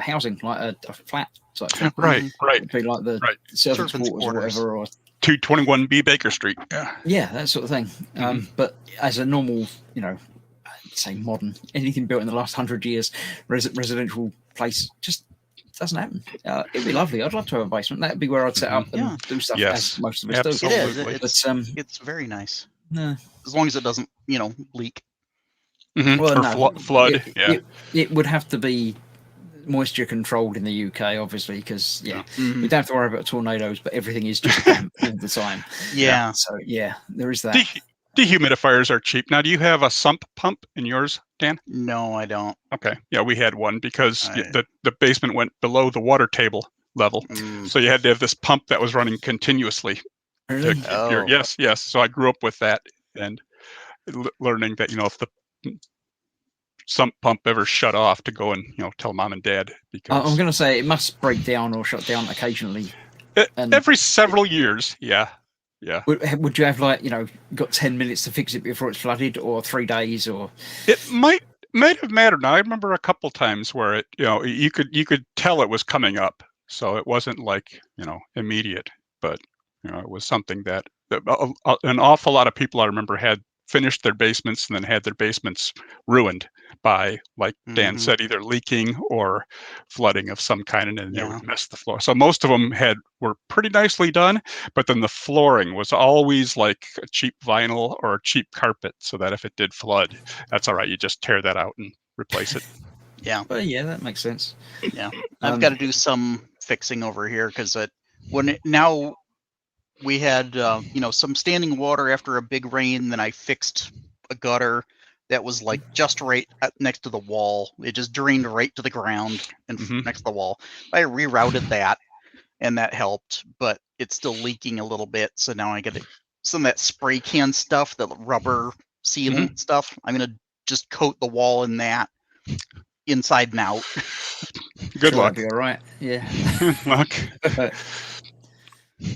Speaker 1: housing, like a flat type thing.
Speaker 2: Right, right.
Speaker 1: It'd be like the
Speaker 2: Right.
Speaker 1: servants'
Speaker 3: Servants'
Speaker 1: quarters or
Speaker 3: quarters.
Speaker 1: whatever, or
Speaker 2: 221B Baker Street.
Speaker 1: yeah, that sort of thing. But as a normal, say modern, anything built in the last 100 years, residential place just doesn't happen. It'd be lovely. I'd love to have a basement. That'd be where I'd set up and
Speaker 3: Yeah.
Speaker 1: do stuff
Speaker 2: Yes.
Speaker 1: as most of us
Speaker 3: It
Speaker 2: Absolutely.
Speaker 3: is.
Speaker 1: do.
Speaker 3: It's very nice.
Speaker 1: No.
Speaker 3: As long as it doesn't, leak.
Speaker 2: Mhm.
Speaker 1: Well,
Speaker 2: Or
Speaker 1: no,
Speaker 2: flood. Yeah.
Speaker 1: It would have to be moisture controlled in the UK, obviously, because
Speaker 3: Mhm.
Speaker 1: we don't have to worry about tornadoes, but everything is just damp all the time.
Speaker 3: Yeah.
Speaker 1: So there is that.
Speaker 2: Dehumidifiers are cheap. Now, do you have a sump pump in yours, Dan?
Speaker 3: No, I don't.
Speaker 2: Okay. Yeah, we had one because
Speaker 3: Right.
Speaker 2: the basement went below the water table level.
Speaker 3: Mm.
Speaker 2: So you had to have this pump that was running continuously.
Speaker 1: Really?
Speaker 2: To keep
Speaker 3: Oh.
Speaker 2: yes. So I grew up with that. And learning that if the sump pump ever shut off, to go and tell mom and dad,
Speaker 1: I'm
Speaker 2: because
Speaker 1: going to say it must break down or shut down occasionally. And
Speaker 2: every several years. Yeah.
Speaker 1: would you have got 10 minutes to fix it before it's flooded, or 3 days, or
Speaker 2: It might have mattered. Now I remember a couple times where it you could tell it was coming up, so it wasn't like immediate, but it was something that an awful lot of people I remember had finished their basements and then had their basements ruined by, like Dan said, either leaking or flooding of some kind, and then they would mess the floor. So most of them were pretty nicely done, but then the flooring was always like a cheap vinyl or a cheap carpet, so that if it did flood, that's all right. You just tear that out and replace it.
Speaker 3: Yeah.
Speaker 1: Well, yeah, that makes sense.
Speaker 3: Yeah. I've got to do some fixing over here because now we had some standing water after a big rain. Then I fixed a gutter that was like just right next to the wall. It just drained right to the ground and next to the wall. I rerouted that, and that helped, but it's still leaking a little bit. So now I got some of that spray can stuff, the rubber sealant stuff. I'm gonna just coat the wall in that, inside and out.
Speaker 2: Good luck.
Speaker 1: That'll be all right. Yeah.
Speaker 2: Luck.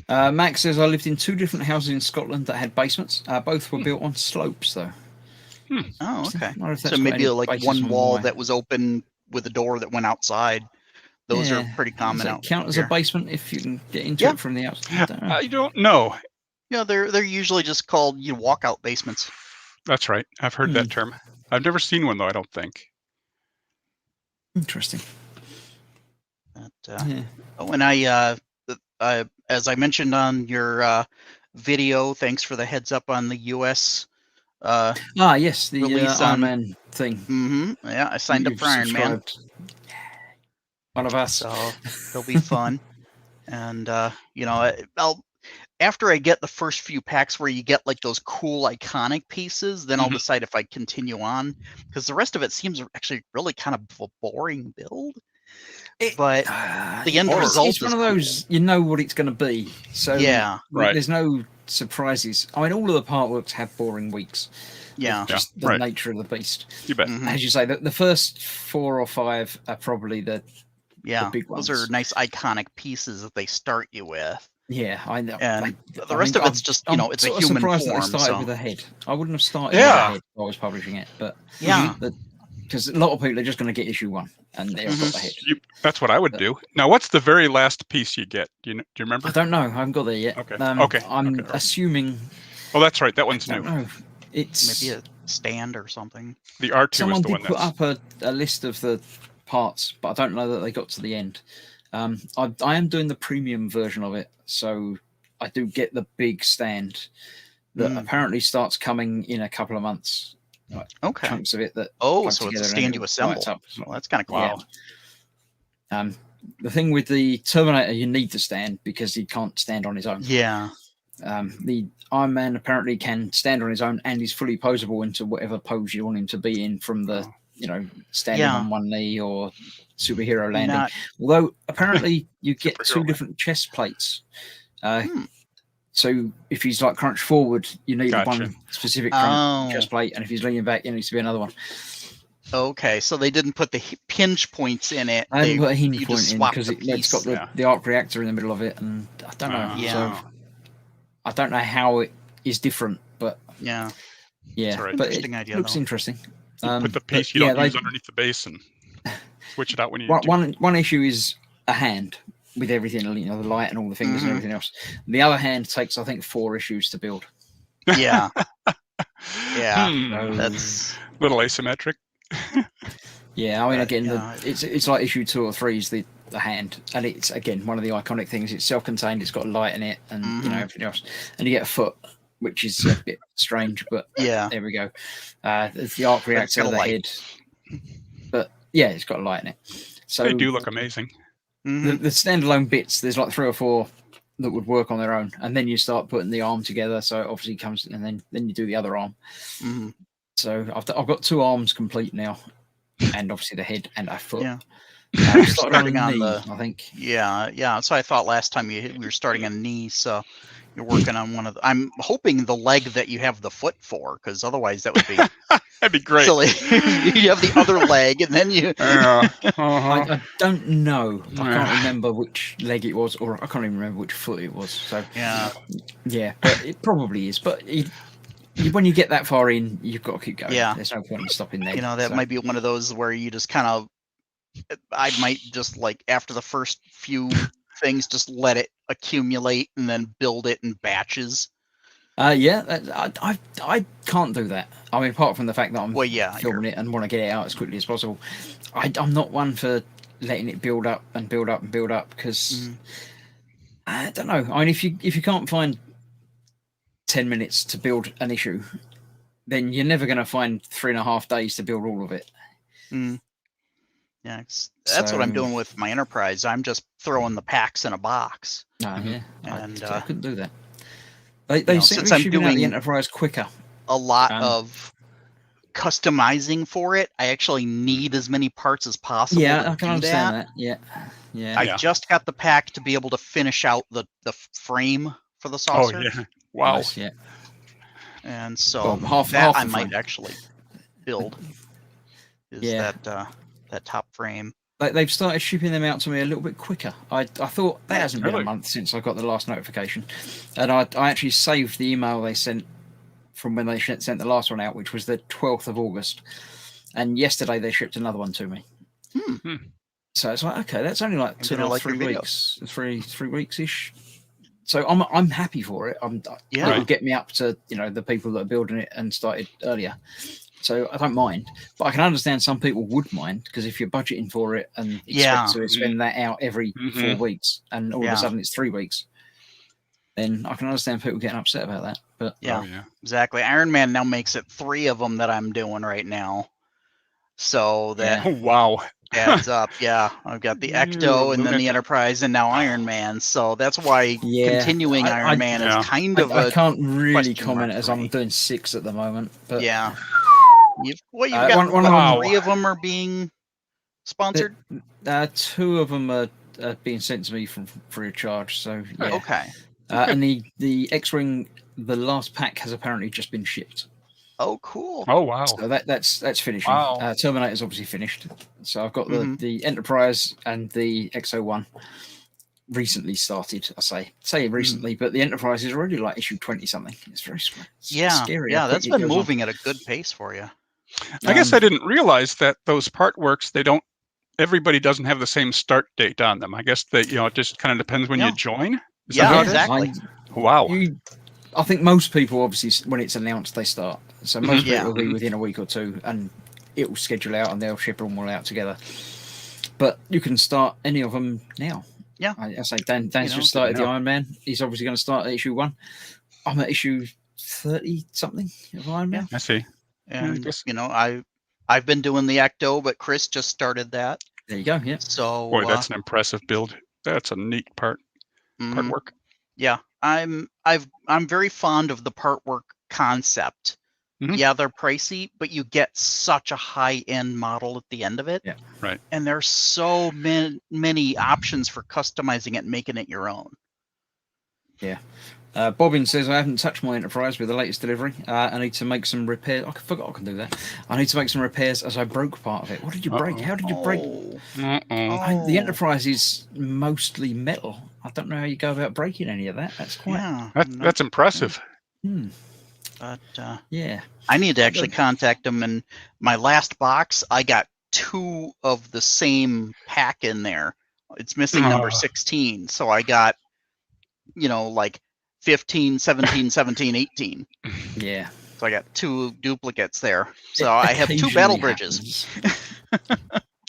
Speaker 1: Max says, I lived in 2 different houses in Scotland that had basements. Both were built on slopes, though.
Speaker 3: Oh, okay.
Speaker 1: So
Speaker 3: maybe like one wall that was open with a door that went outside. Those are pretty common out
Speaker 1: count as
Speaker 3: here.
Speaker 1: a basement if you can get into it from the outside?
Speaker 2: I don't know.
Speaker 3: Yeah, they're usually just called walkout basements.
Speaker 2: That's right. I've heard that term. I've never seen one, though, I don't think.
Speaker 1: Interesting.
Speaker 3: And I as I mentioned on your video, thanks for the heads up on the US.
Speaker 1: Yes, the
Speaker 3: release
Speaker 1: Iron Man thing.
Speaker 3: Yeah, I signed up for Iron Man.
Speaker 1: One of us.
Speaker 3: So it'll be fun. And I'll after I get the first few packs where you get like those cool iconic pieces, then I'll decide if I continue on, because the rest of it seems actually really kind of a boring build. But the end result
Speaker 1: is one of those, you know what it's going to be. So
Speaker 3: yeah,
Speaker 2: right.
Speaker 1: There's no surprises. I mean, all of the partworks have boring weeks.
Speaker 3: Yeah.
Speaker 1: Just the nature of the beast.
Speaker 2: You bet.
Speaker 1: As you say, the first 4 or 5 are probably the big ones.
Speaker 3: Those are nice iconic pieces that they start you with.
Speaker 1: Yeah, I know.
Speaker 3: And the rest of it's just, it's a human form.
Speaker 1: That they started
Speaker 3: so.
Speaker 1: with a head. I wouldn't have started with a head if I was publishing it, but because a lot of people are just going to get issue 1 and they've got the head.
Speaker 2: That's what I would do. Now, what's the very last piece you get? Do you remember?
Speaker 1: I don't know. I haven't got there yet.
Speaker 2: Okay.
Speaker 1: I'm assuming.
Speaker 2: Oh, that's right. That one's
Speaker 1: I
Speaker 2: new.
Speaker 1: don't know. It's
Speaker 3: maybe a stand or something.
Speaker 2: The R2
Speaker 1: someone
Speaker 2: is the
Speaker 1: did
Speaker 2: one
Speaker 1: put
Speaker 2: that's...
Speaker 1: up a list of the parts, but I don't know that they got to the end. I am doing the premium version of it, so I do get the big stand that apparently starts coming in a couple of months. Like chunks of it that
Speaker 3: so it's a stand you assemble. Well, that's kind of cool.
Speaker 1: Yeah. The thing with the Terminator, you need the stand because he can't stand on his own.
Speaker 3: Yeah.
Speaker 1: The Iron Man apparently can stand on his own and is fully posable into whatever pose you want him to be in, from the standing on one knee or superhero landing. Although apparently you get 2 different chest plates. So if he's like crunched forward, you need one specific chest plate, and if he's leaning back, there needs to be another one.
Speaker 3: Okay, so they didn't put the hinge points in it.
Speaker 1: I didn't put a hinge point in because it's got the arc reactor in the middle of it, and I don't know. So I don't know how it is different, but
Speaker 3: yeah,
Speaker 1: but
Speaker 3: interesting idea.
Speaker 1: Looks interesting.
Speaker 2: Put the piece you don't use underneath the base and switch it out when you need to.
Speaker 1: One issue is a hand with everything, the light and all the fingers and everything else. The other hand takes, I think, 4 issues to build.
Speaker 3: Yeah. That's
Speaker 2: a little asymmetric.
Speaker 1: Yeah, I mean, again, it's like issue 2 or 3 is the hand, and it's again one of the iconic things. It's self-contained, it's got a light in it, and everything else. And you get a foot, which is a bit strange, but there we go. It's the arc reactor, the head, but it's got a light in it. So
Speaker 2: they do look amazing.
Speaker 1: The standalone bits, there's like 3 or 4 that would work on their own, and then you start putting the arm together. So it obviously comes, and then you do the other arm. So I've got 2 arms complete now, and obviously the head and a foot.
Speaker 3: Yeah.
Speaker 1: Starting on the knee, I think.
Speaker 3: Yeah. So I thought last time we were starting on knee. So You're working on one of the. I'm hoping the leg that you have the foot for, because otherwise that would be
Speaker 2: That'd be great.
Speaker 3: silly. You have the other leg, and then you.
Speaker 2: Yeah.
Speaker 1: I don't know. I
Speaker 2: Yeah.
Speaker 1: can't remember which leg it was, or I can't even remember which foot it was. So
Speaker 3: Yeah.
Speaker 1: yeah, but it probably is. But when you get that far in, you've got to keep going.
Speaker 3: Yeah.
Speaker 1: There's no point in stopping there.
Speaker 3: You know, that
Speaker 1: So,
Speaker 3: might be one of those where you just kind of. I might just like after the first few things, just let it accumulate and then build it in batches.
Speaker 1: yeah, I can't do that. I mean, apart from the fact that I'm
Speaker 3: Well, yeah,
Speaker 1: filming it and want to get it out as quickly as possible, I'm not one for letting it build up and build up and build up because I don't know. I mean, if you can't find 10 minutes to build an issue, then you're never going to find 3.5 days to build all of it.
Speaker 3: Mm. Yeah, that's what I'm
Speaker 1: So-
Speaker 3: doing with my enterprise. I'm just throwing the packs in a box.
Speaker 1: Yeah,
Speaker 3: And,
Speaker 1: I couldn't do that. They
Speaker 3: know,
Speaker 1: seem to
Speaker 3: since
Speaker 1: be
Speaker 3: I'm
Speaker 1: shipping out the
Speaker 3: doing-
Speaker 1: Enterprise quicker.
Speaker 3: A lot
Speaker 1: Um,
Speaker 3: of customizing for it. I actually need as many parts as possible.
Speaker 1: Yeah,
Speaker 3: to
Speaker 1: I can
Speaker 3: do
Speaker 1: understand
Speaker 3: that.
Speaker 1: that. Yeah.
Speaker 3: I
Speaker 2: Yeah.
Speaker 3: just got the pack to be able to finish out the frame for the
Speaker 2: Oh
Speaker 3: saucer,
Speaker 2: yeah. Wow.
Speaker 1: Nice, yeah.
Speaker 3: and so
Speaker 1: Well, half
Speaker 3: that
Speaker 1: the
Speaker 3: I might
Speaker 1: frame.
Speaker 3: actually build. Is
Speaker 1: Yeah.
Speaker 3: that top frame?
Speaker 1: They've started shipping them out to me a little bit quicker. I thought that hasn't been a
Speaker 2: Really?
Speaker 1: month since I got the last notification, and I actually saved the email they sent from when they sent the last one out, which was the 12th of August, and yesterday they shipped another one to me.
Speaker 2: Hmm.
Speaker 1: So it's like, okay, that's only like
Speaker 3: I'm
Speaker 1: 2.5,
Speaker 3: gonna like your
Speaker 1: 3
Speaker 3: video.
Speaker 1: weeks, three weeks ish. So I'm happy for it.
Speaker 3: Yeah.
Speaker 1: It'll get me up to the people that are building it and started earlier. So I don't mind, but I can understand some people would mind because if you're budgeting for it and expect
Speaker 3: Yeah.
Speaker 1: to spend that out every 4
Speaker 2: Mhm.
Speaker 1: weeks, and all of
Speaker 3: Yeah.
Speaker 1: a sudden it's 3 weeks, then I can understand people getting upset about that. But
Speaker 3: Yeah.
Speaker 2: Oh, yeah.
Speaker 3: Exactly. Iron Man now makes it 3 of them that I'm doing right now. So that
Speaker 2: Oh, wow.
Speaker 3: adds up. Yeah. I've got the Ecto and then the
Speaker 2: Lunatic.
Speaker 3: Enterprise and now Iron Man. So that's why
Speaker 1: Yeah,
Speaker 3: continuing
Speaker 1: I-
Speaker 3: Iron Man
Speaker 2: yeah.
Speaker 3: is kind of
Speaker 1: I can't really
Speaker 3: question
Speaker 1: comment
Speaker 3: mark
Speaker 1: as
Speaker 3: for
Speaker 1: I'm
Speaker 3: me.
Speaker 1: doing 6 at the moment. But
Speaker 3: yeah. You've
Speaker 1: one
Speaker 3: got
Speaker 1: of
Speaker 3: what,
Speaker 2: them-
Speaker 3: 3 of them are being sponsored?
Speaker 1: 2 of them are being sent to me from free of charge. So yeah.
Speaker 3: Okay.
Speaker 1: And the X-wing, the last pack has apparently just been shipped.
Speaker 3: Oh, cool.
Speaker 2: Oh, wow.
Speaker 1: So that's finishing.
Speaker 2: Wow.
Speaker 1: Terminator's obviously finished. So I've got
Speaker 3: Mhm.
Speaker 1: the Enterprise and the XO1 recently started. I say recently, but the Enterprise is already like issue 20 something. It's very
Speaker 3: Yeah.
Speaker 1: scary.
Speaker 3: Yeah,
Speaker 1: how
Speaker 3: that's
Speaker 1: quick it
Speaker 3: been
Speaker 1: goes on.
Speaker 3: moving at a good pace for you.
Speaker 2: I guess
Speaker 1: Um,
Speaker 2: I didn't realize that those part works, everybody doesn't have the same start date on them. I guess that, it just kind of depends when
Speaker 3: Yeah.
Speaker 2: you join. Is that
Speaker 3: Yeah,
Speaker 2: how it is?
Speaker 3: exactly.
Speaker 2: Wow.
Speaker 1: I think most people, obviously, when it's announced, they start. So most
Speaker 3: Yeah.
Speaker 1: people will be within a week or two, and it will schedule out, and they'll ship them all out together. But you can start any of them now.
Speaker 3: Yeah.
Speaker 1: I say Dan's
Speaker 3: know,
Speaker 1: just started the
Speaker 2: yeah.
Speaker 1: Iron Man. He's obviously going to start at issue 1. I'm at issue 30 something of Iron Man.
Speaker 2: I see.
Speaker 3: And
Speaker 2: guess-
Speaker 3: I've been doing the Ecto, but Chris just started that.
Speaker 1: There you go. Yeah.
Speaker 3: So
Speaker 2: Boy, that's an impressive build. That's a neat part
Speaker 3: mhm.
Speaker 2: work.
Speaker 3: Yeah, I'm very fond of the part work concept.
Speaker 2: Mhm.
Speaker 3: Yeah, they're pricey, but you get such a high-end model at the end of it.
Speaker 1: Yeah.
Speaker 2: Right.
Speaker 3: And there's so many options for customizing it and making it your own.
Speaker 1: Bobbin says, I haven't touched my Enterprise with the latest delivery. I need to make some repairs. I forgot I can do that. I need to make some repairs as I broke part of it. What did you break?
Speaker 2: Uh-oh.
Speaker 1: How did you break?
Speaker 3: Oh,
Speaker 2: Uh-oh.
Speaker 1: The Enterprise is mostly metal. I don't know how you go about breaking any of that. That's quite.
Speaker 3: yeah.
Speaker 2: That's impressive.
Speaker 3: But
Speaker 1: Yeah.
Speaker 3: I need to actually contact them. And my last box, I got 2 of the same pack in there. It's missing number
Speaker 2: Oh.
Speaker 3: 16. So I got, like 15, 17, 17, 18.
Speaker 1: Yeah.
Speaker 3: So I got 2 duplicates there. So I have 2 battle bridges.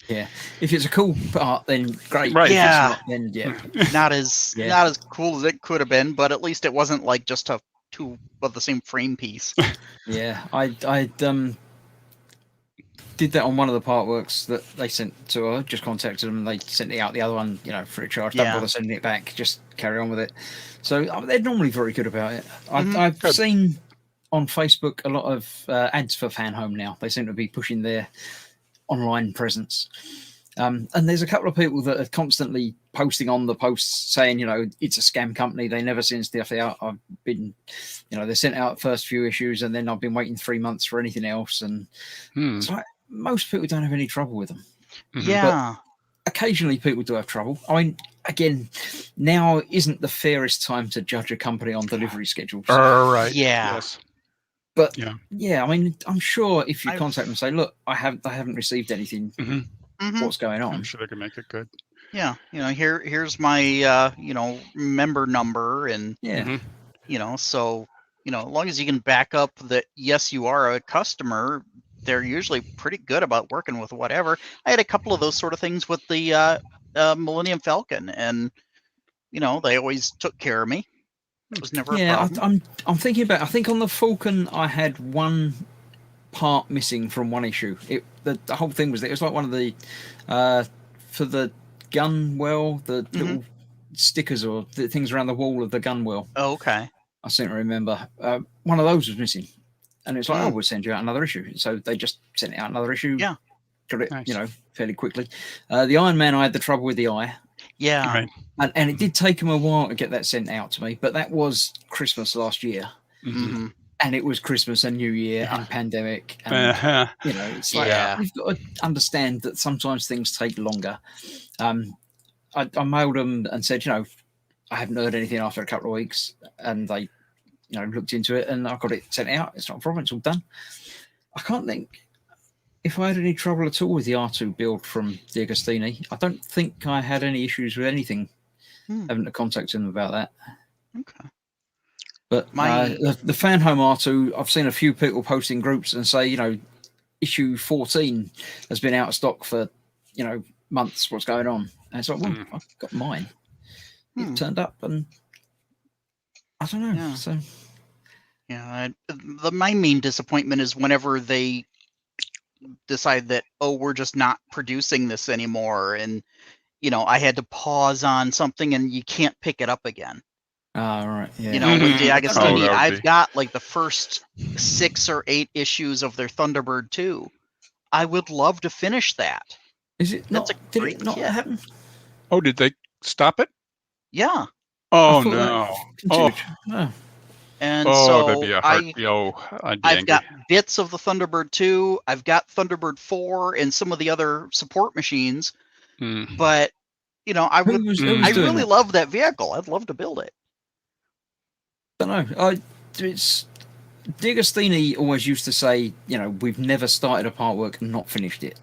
Speaker 1: Yeah. If it's a cool part, then great.
Speaker 2: Right.
Speaker 1: If it's
Speaker 3: Yeah.
Speaker 1: not, then yeah.
Speaker 3: Not as
Speaker 1: Yeah.
Speaker 3: not as cool as it could have been, but at least it wasn't like just a 2 of the same frame piece.
Speaker 1: Yeah. I did that on one of the part works that they sent to her. Just contacted them and they sent it out the other one, free of charge. Don't
Speaker 3: Yeah.
Speaker 1: bother sending it back. Just carry on with it. So they're normally very good about it.
Speaker 3: Mhm.
Speaker 1: I've
Speaker 2: Good.
Speaker 1: seen on Facebook a lot of ads for Fan Home now. They seem to be pushing their online presence. And there's a couple of people that are constantly posting on the posts saying, it's a scam company. They never send stuff out. I've been, they sent out first few issues and then I've been waiting 3 months for anything else. And it's like most people don't have any trouble with them.
Speaker 3: Yeah.
Speaker 1: But occasionally people do have trouble. I mean, again, now isn't the fairest time to judge a company on delivery schedules.
Speaker 2: Right.
Speaker 3: Yeah.
Speaker 2: Yes.
Speaker 1: But I mean, I'm sure if you contact them and say, look, I haven't received anything. What's going on?
Speaker 2: I'm sure they can make it good.
Speaker 3: Yeah. Here's my, member number and, so, as long as you can back up that, yes, you are a customer, they're usually pretty good about working with whatever. I had a couple of those sort of things with the Millennium Falcon, and they always took care of me. It was never a problem.
Speaker 1: I'm thinking about. I think on the Falcon I had one part missing from one issue. The whole thing was that it was like one of the for the gun well, the little stickers or the things around the wall of the gun well.
Speaker 3: Oh, okay.
Speaker 1: I seem to remember one of those was missing, and it's like, we'll send you out another issue. So they just sent out another issue.
Speaker 3: Yeah,
Speaker 1: got it. Fairly quickly. The Iron Man, I had the trouble with the eye.
Speaker 3: Yeah,
Speaker 1: right. And it did take them a while to get that sent out to me, but that was Christmas last year. And it was Christmas and New Year and pandemic. And, it's like, you've got to understand that sometimes things take longer. I mailed them and said, I haven't heard anything after a couple of weeks. And they, looked into it and I got it sent out. It's not a problem. It's all done. I can't think if I had any trouble at all with the R2 build from D'Agostini. I don't think I had any issues with anything. Having to contact them about that.
Speaker 3: Okay.
Speaker 1: But the Fan Home R2, I've seen a few people post in groups and say, issue 14 has been out of stock for, months. What's going on? And it's like, well, I've got mine. It turned up and I don't know.
Speaker 3: Yeah.
Speaker 1: So,
Speaker 3: my main disappointment is whenever they decide that, we're just not producing this anymore. And, I had to pause on something and you can't pick it up again.
Speaker 1: Right. Yeah.
Speaker 3: With D'Agostini, I've got like the first 6 or 8 issues of their Thunderbird 2. I would love to finish that.
Speaker 1: Is it not? Did it not happen?
Speaker 2: Oh, did they stop it?
Speaker 3: Yeah.
Speaker 2: Oh no.
Speaker 1: Oh.
Speaker 3: And
Speaker 2: that'd be a hard,
Speaker 3: I've got bits of the Thunderbird 2. I've got Thunderbird 4 and some of the other support machines. But I really love that vehicle. I'd love to build it.
Speaker 1: I don't know. It's D'Agostini always used to say, we've never started a part work and not finished it.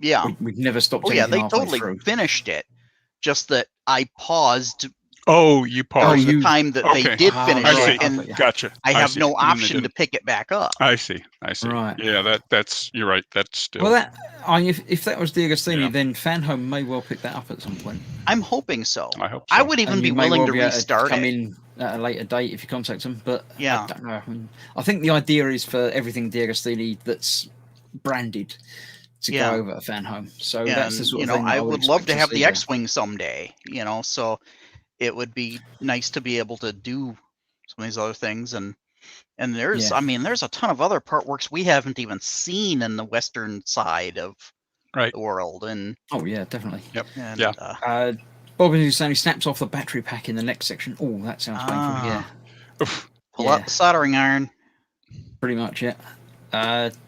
Speaker 3: Yeah,
Speaker 1: we've never stopped.
Speaker 3: They totally finished it. Just that I paused.
Speaker 2: Oh, you paused
Speaker 3: the time that they did finish it, and
Speaker 2: gotcha.
Speaker 3: I have no option to pick it back up.
Speaker 2: I see.
Speaker 1: Right.
Speaker 2: Yeah, that's you're right. That's still.
Speaker 1: Well, if that was D'Agostini, then Fan Home may well pick that up at some point.
Speaker 3: I'm hoping so.
Speaker 2: I hope so.
Speaker 3: I would even be willing to restart
Speaker 1: come in at a later date if you contact them, but
Speaker 3: I
Speaker 1: don't know. I think the idea is for everything D'Agostini that's branded to go over at Fan Home. So that's the sort of thing
Speaker 3: I would love to have the X-Wing someday. So it would be nice to be able to do some of these other things, and there's there's a ton of other part works we haven't even seen in the western side of the world. And
Speaker 1: definitely.
Speaker 2: Yep.
Speaker 3: And,
Speaker 1: Bob is saying he snaps off the battery pack in the next section. Oh, that sounds painful. Yeah.
Speaker 3: Pull out the soldering iron.
Speaker 1: Pretty much, yeah.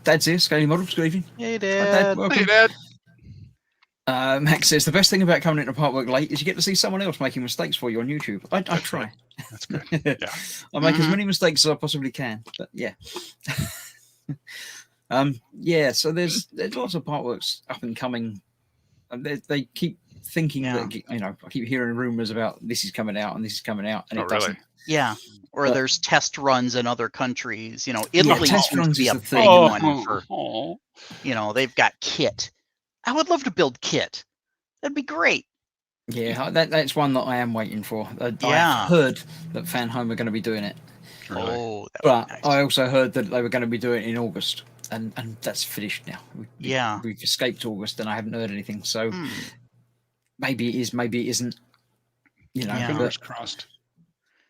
Speaker 1: Dad's here, Scaly Models. Good evening.
Speaker 3: Hey, Dad.
Speaker 1: Hi, Dad. Welcome.
Speaker 2: Hey, Dad.
Speaker 1: Max says the best thing about coming into part work late is you get to see someone else making mistakes for you on YouTube. I try.
Speaker 2: That's good. Yeah.
Speaker 1: I make as many mistakes as I possibly can. But yeah. So there's lots of part works up and coming. They keep thinking that I keep hearing rumors about this is coming out and this is coming out, and it doesn't.
Speaker 3: Yeah. Or there's test runs in other countries. Italy
Speaker 1: test
Speaker 3: seems
Speaker 1: runs
Speaker 3: to be
Speaker 1: is
Speaker 3: a
Speaker 1: the
Speaker 3: big
Speaker 1: thing.
Speaker 3: one for. They've got Kit. I would love to build Kit. That'd be great.
Speaker 1: Yeah, that's one that I am waiting for. I've heard that Fan Home are going to be doing it.
Speaker 2: Really?
Speaker 3: Oh,
Speaker 1: but
Speaker 3: nice.
Speaker 1: I also heard that they were going to be doing it in August, and that's finished now. We've escaped August, and I haven't heard anything. So maybe it is, maybe it isn't.
Speaker 2: Fingers crossed.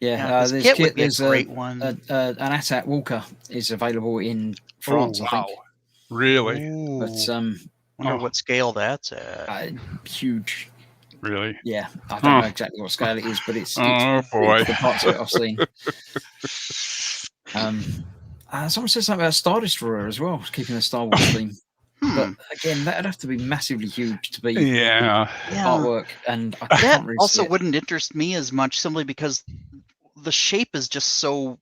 Speaker 1: Yeah, there's
Speaker 3: Kit would be a
Speaker 1: there's
Speaker 3: great one.
Speaker 1: An AT-AT Walker is available in France. I think.
Speaker 2: Really?
Speaker 3: Ooh.
Speaker 1: But
Speaker 3: Wonder
Speaker 2: Oh.
Speaker 3: what scale that's at.
Speaker 1: Huge.
Speaker 2: Really?
Speaker 1: Yeah, I don't
Speaker 2: Huh.
Speaker 1: know exactly what scale it is, but it's
Speaker 2: Oh boy.
Speaker 1: the parts of it I've seen. Someone said something about Star Destroyer as well, keeping the Star Wars theme. But again, that'd have to be massively huge to be
Speaker 2: Yeah.
Speaker 1: artwork, and I
Speaker 3: That
Speaker 1: can't really
Speaker 3: also
Speaker 1: see it.
Speaker 3: wouldn't interest me as much, simply because the shape is just so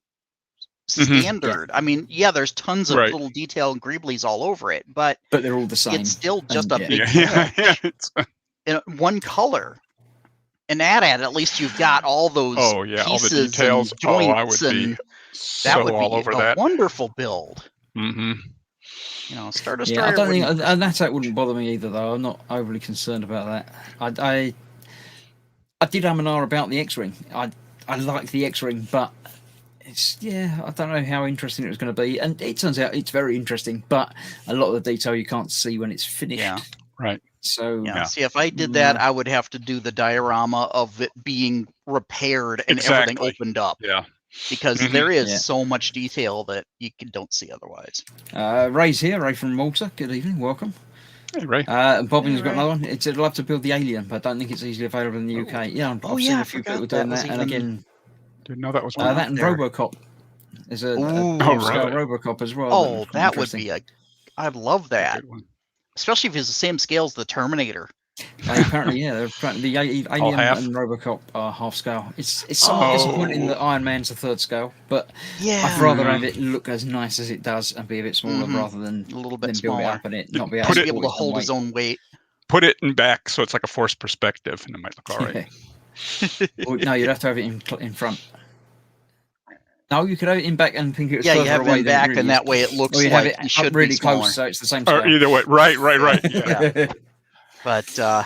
Speaker 2: Mhm.
Speaker 3: standard. I mean, yeah, there's tons of
Speaker 2: Right.
Speaker 3: little detail greeblies all over it, but
Speaker 1: But they're all the same.
Speaker 3: it's still just
Speaker 1: and
Speaker 3: a
Speaker 1: yeah.
Speaker 3: big
Speaker 2: Yeah.
Speaker 3: head
Speaker 2: It's,
Speaker 3: in one color. And at least you've got all those
Speaker 2: oh yeah, all the
Speaker 3: pieces
Speaker 2: details.
Speaker 3: and
Speaker 2: Oh, I would
Speaker 3: joints,
Speaker 2: be
Speaker 3: and
Speaker 2: so
Speaker 3: that would
Speaker 2: all
Speaker 3: be
Speaker 2: over
Speaker 3: a
Speaker 2: that.
Speaker 3: wonderful build.
Speaker 2: Mm-hmm.
Speaker 3: You know, Star
Speaker 1: Yeah,
Speaker 3: Destroyer.
Speaker 1: I don't think
Speaker 3: wouldn't-
Speaker 1: an attack wouldn't bother me either, though. I'm not overly concerned about that. I did am and ah about the X-wing. I like the X-wing, but it's I don't know how interesting it was going to be, and it turns out it's very interesting. But a lot of the detail you can't see when it's finished.
Speaker 3: Yeah.
Speaker 2: Right.
Speaker 1: So
Speaker 3: Yeah. See, if I did that,
Speaker 1: Yeah.
Speaker 3: I would have to do the diorama of it being repaired and everything
Speaker 2: Exactly.
Speaker 3: opened up,
Speaker 2: Yeah.
Speaker 3: because
Speaker 2: Mhm.
Speaker 3: there is
Speaker 1: Yeah.
Speaker 3: so much detail that you don't see otherwise.
Speaker 1: Ray's here. Ray from Malta. Good evening. Welcome.
Speaker 2: Hey, Ray.
Speaker 1: Bobbin's
Speaker 3: Hey,
Speaker 1: got
Speaker 3: Ray.
Speaker 1: another one. I'd love to build the Alien, but I don't think it's easily available in the UK. Yeah, I've
Speaker 3: Oh,
Speaker 1: seen
Speaker 3: yeah, I
Speaker 1: a few
Speaker 3: forgot
Speaker 1: people
Speaker 3: that
Speaker 1: doing
Speaker 3: was
Speaker 1: that, and
Speaker 3: even-
Speaker 1: again,
Speaker 2: Didn't know that was
Speaker 3: Well,
Speaker 2: one.
Speaker 1: that and
Speaker 3: there.
Speaker 1: RoboCop. There's a
Speaker 3: Ooh.
Speaker 1: full-scale
Speaker 2: really?
Speaker 1: RoboCop as well.
Speaker 3: Oh,
Speaker 1: looks
Speaker 3: that would
Speaker 1: interesting.
Speaker 3: be I'd love that,
Speaker 2: Good one.
Speaker 3: especially if it's the same scale as the Terminator.
Speaker 1: Apparently, yeah, the Alien
Speaker 2: half?
Speaker 1: and RoboCop are half scale. It's somewhat disappointing that Iron Man's a third scale, but
Speaker 3: Yeah.
Speaker 1: I'd rather have it look as nice as it does and be a bit smaller
Speaker 3: Mhm.
Speaker 1: rather than
Speaker 3: A little
Speaker 1: then
Speaker 3: bit
Speaker 1: build it
Speaker 3: smaller.
Speaker 1: up and it not be
Speaker 2: Put
Speaker 3: Be
Speaker 2: it-
Speaker 3: able to hold his own weight.
Speaker 2: Put it in back so it's like a forced perspective, and it might look all right.
Speaker 1: Well, no, you'd have to have it in front. No, you could have it in back and think it was
Speaker 3: Yeah, you
Speaker 1: further
Speaker 3: have it
Speaker 1: away
Speaker 3: in
Speaker 1: than
Speaker 3: back,
Speaker 1: really
Speaker 3: and
Speaker 1: is.
Speaker 3: that way it looks
Speaker 1: Or you'd have
Speaker 3: like
Speaker 1: it
Speaker 3: you should
Speaker 1: up really
Speaker 3: be smaller.
Speaker 1: close, so it's the same
Speaker 2: Or
Speaker 1: scale.
Speaker 2: either way, right. Yeah.
Speaker 3: Yeah. But
Speaker 2: Yeah.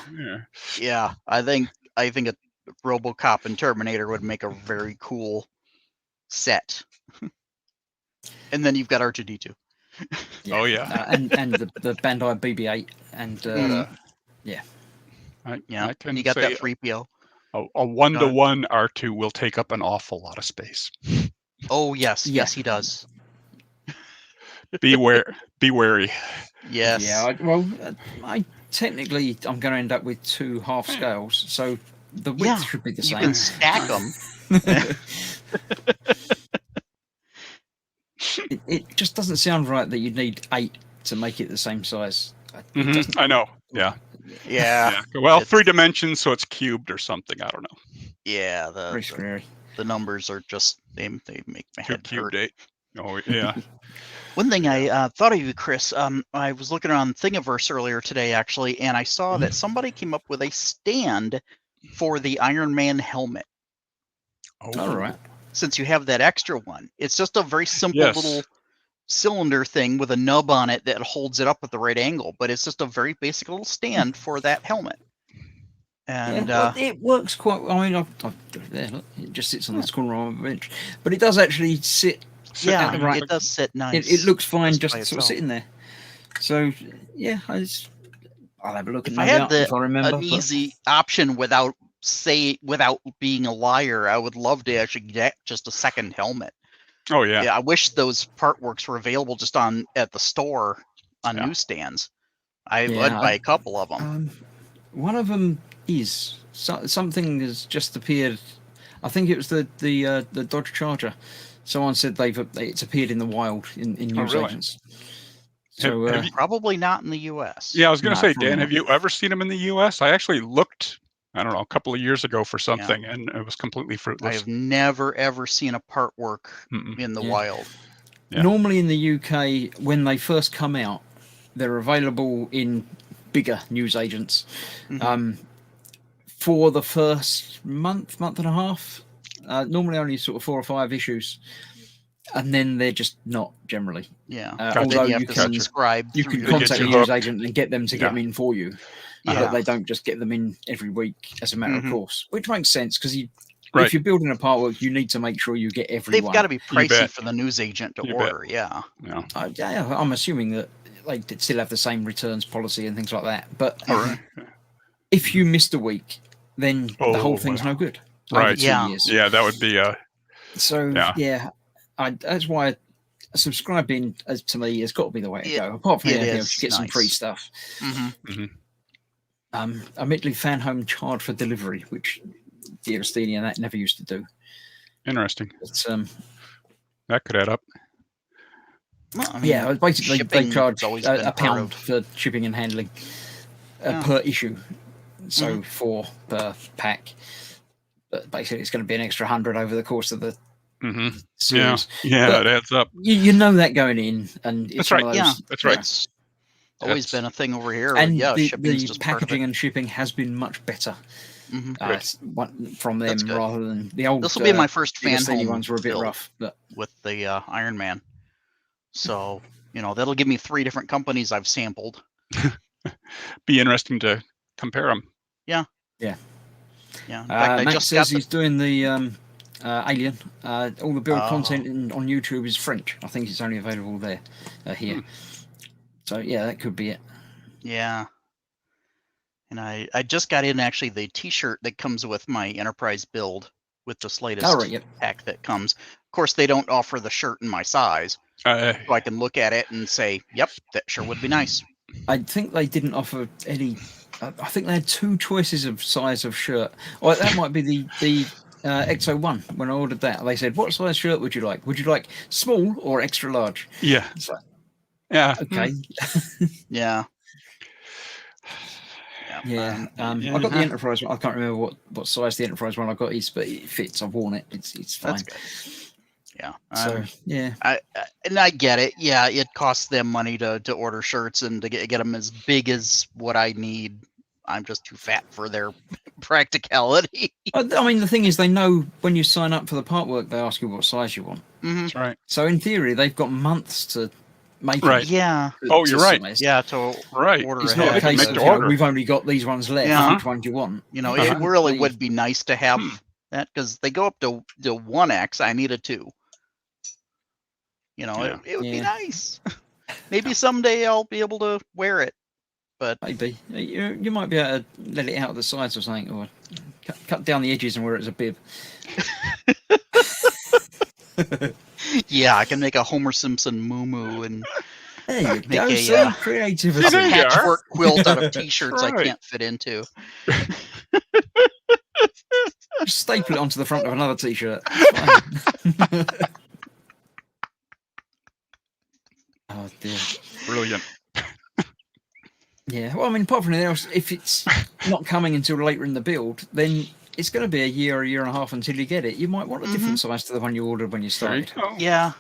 Speaker 3: yeah, I think a RoboCop and Terminator would make a very cool set. And then you've got R2-D2.
Speaker 2: Oh yeah.
Speaker 1: And the Bandai BB-8 and
Speaker 3: Yeah,
Speaker 2: I can
Speaker 3: and you got
Speaker 2: say
Speaker 3: that 3PO.
Speaker 2: a 1-to-1 R2 will take up an awful lot of space.
Speaker 3: Oh yes,
Speaker 1: Yeah.
Speaker 3: yes he does.
Speaker 2: Be wary.
Speaker 3: Yes.
Speaker 1: Yeah, I technically I'm going to end up with two half scales, so the width
Speaker 3: Yeah,
Speaker 1: should be the
Speaker 3: you
Speaker 1: same.
Speaker 3: can stack them.
Speaker 1: It just doesn't sound right that you'd need 8 to make it the same size. It
Speaker 2: Mhm,
Speaker 1: doesn't-
Speaker 2: I know. Yeah.
Speaker 3: Yeah.
Speaker 2: Well,
Speaker 3: It's-
Speaker 2: 3 dimensions, so it's cubed or something. I don't know.
Speaker 3: Yeah,
Speaker 1: very scary.
Speaker 3: the numbers are just they make my
Speaker 2: 2
Speaker 3: head
Speaker 2: cubed
Speaker 3: hurt.
Speaker 2: 8. Oh yeah.
Speaker 3: One thing I thought of you, Chris. I was looking on Thingiverse earlier today, actually, and I saw that somebody came up with a stand for the Iron Man helmet.
Speaker 2: Oh,
Speaker 1: All right.
Speaker 3: Since you have that extra one, it's just a very simple
Speaker 2: Yes.
Speaker 3: little cylinder thing with a nub on it that holds it up at the right angle. But it's just a very basic little stand for that helmet. And
Speaker 1: Yeah, well, it works quite. I mean, I've there. Look, it just sits on this corner of my bench, but it does actually sit.
Speaker 3: yeah,
Speaker 1: at the right-
Speaker 3: it does sit nice.
Speaker 1: It looks fine
Speaker 3: just
Speaker 1: just
Speaker 3: by
Speaker 1: sort of
Speaker 3: itself.
Speaker 1: sitting there. So yeah, I'll have a look.
Speaker 3: If
Speaker 1: at
Speaker 3: I
Speaker 1: no
Speaker 3: had
Speaker 1: doubt if I remember.
Speaker 3: an
Speaker 1: but-
Speaker 3: easy option without being a liar, I would love to actually get just a second helmet.
Speaker 2: Oh yeah.
Speaker 3: Yeah, I wish those part works were available just at the store on
Speaker 2: Yeah.
Speaker 3: newsstands. I'd
Speaker 1: Yeah,
Speaker 3: buy a couple of them.
Speaker 1: One of them is something has just appeared. I think it was the Dodge Charger. Someone said it's appeared in the wild in news
Speaker 2: really?
Speaker 1: agents. So
Speaker 2: Have you-
Speaker 3: Probably not in the U.S.
Speaker 2: Yeah, I was going
Speaker 1: No,
Speaker 2: to say,
Speaker 1: probably
Speaker 2: Dan,
Speaker 1: not.
Speaker 2: have you ever seen them in the U.S.? I actually looked, I don't know, a couple of years ago for something, and it was completely
Speaker 3: I
Speaker 2: fruitless.
Speaker 3: have never ever seen a part work
Speaker 2: Mm-mm.
Speaker 3: in the
Speaker 1: Yeah.
Speaker 3: wild.
Speaker 2: Yeah.
Speaker 1: Normally in the UK, when they first come out, they're available in bigger news agents.
Speaker 3: Mhm.
Speaker 1: For the first month and a half, normally only sort of 4 or 5 issues, and then they're just not generally.
Speaker 3: Yeah.
Speaker 2: Gotcha.
Speaker 3: Then
Speaker 1: Although
Speaker 3: you have
Speaker 1: you
Speaker 3: to
Speaker 1: can
Speaker 3: subscribe.
Speaker 1: you
Speaker 3: through
Speaker 1: can
Speaker 3: your
Speaker 1: contact
Speaker 2: you
Speaker 1: the
Speaker 3: news
Speaker 1: news
Speaker 2: hooked.
Speaker 1: agent and get them to get
Speaker 2: Yeah.
Speaker 1: them in for you,
Speaker 3: Yeah.
Speaker 1: but they don't just get them in every week as a matter
Speaker 3: Mhm.
Speaker 1: of course, which makes sense because
Speaker 2: Right.
Speaker 1: if you're building a part work, you need to make sure you get everyone.
Speaker 3: They've got to be pricey
Speaker 2: bet.
Speaker 3: for the news agent to
Speaker 2: You bet.
Speaker 3: order. Yeah.
Speaker 2: Yeah.
Speaker 1: Yeah, I'm assuming that they still have the same returns policy and things like that. But
Speaker 2: All right.
Speaker 1: if you missed a week, then the
Speaker 2: Oh,
Speaker 1: whole thing's no good.
Speaker 2: Right.
Speaker 1: Over 2
Speaker 3: Yeah.
Speaker 1: years.
Speaker 2: Yeah, that would be
Speaker 1: So
Speaker 2: Yeah.
Speaker 1: yeah, that's why subscribing to me has got to be the way to
Speaker 3: It-
Speaker 1: go. Apart from
Speaker 3: it
Speaker 1: anything
Speaker 3: is
Speaker 1: else, you get some free
Speaker 3: nice.
Speaker 1: stuff.
Speaker 3: Hmm.
Speaker 1: Admittedly, Fan Home charge for delivery, which Dearestini and that never used to do.
Speaker 2: Interesting.
Speaker 1: But,
Speaker 2: That could add up.
Speaker 3: Well, I mean,
Speaker 1: yeah, basically they
Speaker 3: shipping's
Speaker 1: charge
Speaker 3: always been
Speaker 1: a
Speaker 3: part
Speaker 1: pound
Speaker 3: of-
Speaker 1: for shipping and handling
Speaker 3: Yeah.
Speaker 1: per issue. So
Speaker 3: Mm-hmm.
Speaker 1: 4 per pack. But basically, it's going to be an extra 100 over the course of the
Speaker 2: Hmm. Yeah,
Speaker 1: series.
Speaker 2: yeah,
Speaker 1: But-
Speaker 2: it adds up.
Speaker 1: You know that going in, and it's
Speaker 2: That's right.
Speaker 1: one of
Speaker 3: Yeah,
Speaker 1: those,
Speaker 2: That's right.
Speaker 3: It's always
Speaker 2: That's-
Speaker 3: been a thing over here.
Speaker 1: And
Speaker 3: yeah,
Speaker 1: the
Speaker 3: shipping's just part of
Speaker 1: packaging
Speaker 3: it.
Speaker 1: and shipping has been much better
Speaker 3: Mhm.
Speaker 1: from them
Speaker 3: That's good.
Speaker 1: rather than the old.
Speaker 3: This will be my first Fan
Speaker 1: Dearestini
Speaker 3: Home
Speaker 1: ones were a bit
Speaker 3: build
Speaker 1: rough, but
Speaker 3: with the Iron Man. So, that'll give me 3 different companies I've sampled.
Speaker 2: Be interesting to compare them.
Speaker 3: Yeah. In fact, I
Speaker 1: Max
Speaker 3: just
Speaker 1: says
Speaker 3: got
Speaker 1: he's doing the Alien. All the build
Speaker 3: Oh.
Speaker 1: content on YouTube is French. I think it's only available there here. So yeah, that could be it.
Speaker 3: Yeah. And I just got in actually the T-shirt that comes with my Enterprise build with this latest
Speaker 1: Oh right, yep.
Speaker 3: pack that comes. Of course, they don't offer the shirt in my size, so I can look at it and say, "Yep, that sure would be nice."
Speaker 1: I think they didn't offer any. I think they had 2 choices of size of shirt. Or that might be the Exo One. When I ordered that, they said, "What size shirt would you like? Would you like small or extra large?"
Speaker 2: Yeah.
Speaker 1: It's like,
Speaker 2: Yeah.
Speaker 1: okay,
Speaker 3: Yeah.
Speaker 1: yeah. I got
Speaker 2: Yeah.
Speaker 1: the Enterprise one. I can't remember what size the Enterprise one I got is, but it fits. I've worn it. It's fine.
Speaker 3: That's good. Yeah.
Speaker 1: So yeah,
Speaker 3: And I get it. Yeah, it costs them money to order shirts and to get them as big as what I need. I'm just too fat for their practicality.
Speaker 1: I mean the thing is, they know when you sign up for the part work, they ask you what size you want.
Speaker 3: Mhm.
Speaker 2: That's right.
Speaker 1: So in theory, they've got months to make
Speaker 2: Right.
Speaker 1: it.
Speaker 3: Yeah.
Speaker 2: Oh, you're right.
Speaker 1: size.
Speaker 3: Yeah. To
Speaker 2: Right.
Speaker 3: order
Speaker 1: It's
Speaker 3: ahead.
Speaker 1: not a
Speaker 2: they can
Speaker 1: case
Speaker 2: make
Speaker 1: of
Speaker 2: the
Speaker 1: you know,
Speaker 2: order.
Speaker 1: we've only got these ones left.
Speaker 3: Yeah.
Speaker 1: Which one do you want?
Speaker 3: It
Speaker 2: Uh-huh.
Speaker 3: really
Speaker 1: They-
Speaker 3: would be nice to have that because they go up to 1X. I need a 2.
Speaker 2: Yeah.
Speaker 3: It would be
Speaker 1: Yeah.
Speaker 3: nice. Maybe someday I'll be able to wear it. But
Speaker 1: Maybe you might be able to let it out of the sides or something, or cut down the edges and wear it as a bib.
Speaker 3: yeah, I can make a Homer Simpson moo and
Speaker 1: There you
Speaker 3: Make
Speaker 1: go.
Speaker 3: a,
Speaker 1: See, creativity.
Speaker 2: Yeah, there you are.
Speaker 3: patchwork quilt out of t-shirts I
Speaker 2: Right.
Speaker 3: can't fit into.
Speaker 1: Just staple it onto the front of another t-shirt. It's fine. Oh dear.
Speaker 2: Brilliant.
Speaker 1: Yeah. Well, I mean, apart from anything else, if it's not coming until later in the build, then it's going to be a year and a half until you get it. You might want a different size to the one you ordered when you
Speaker 2: There you
Speaker 1: started.
Speaker 2: go.
Speaker 3: Yeah,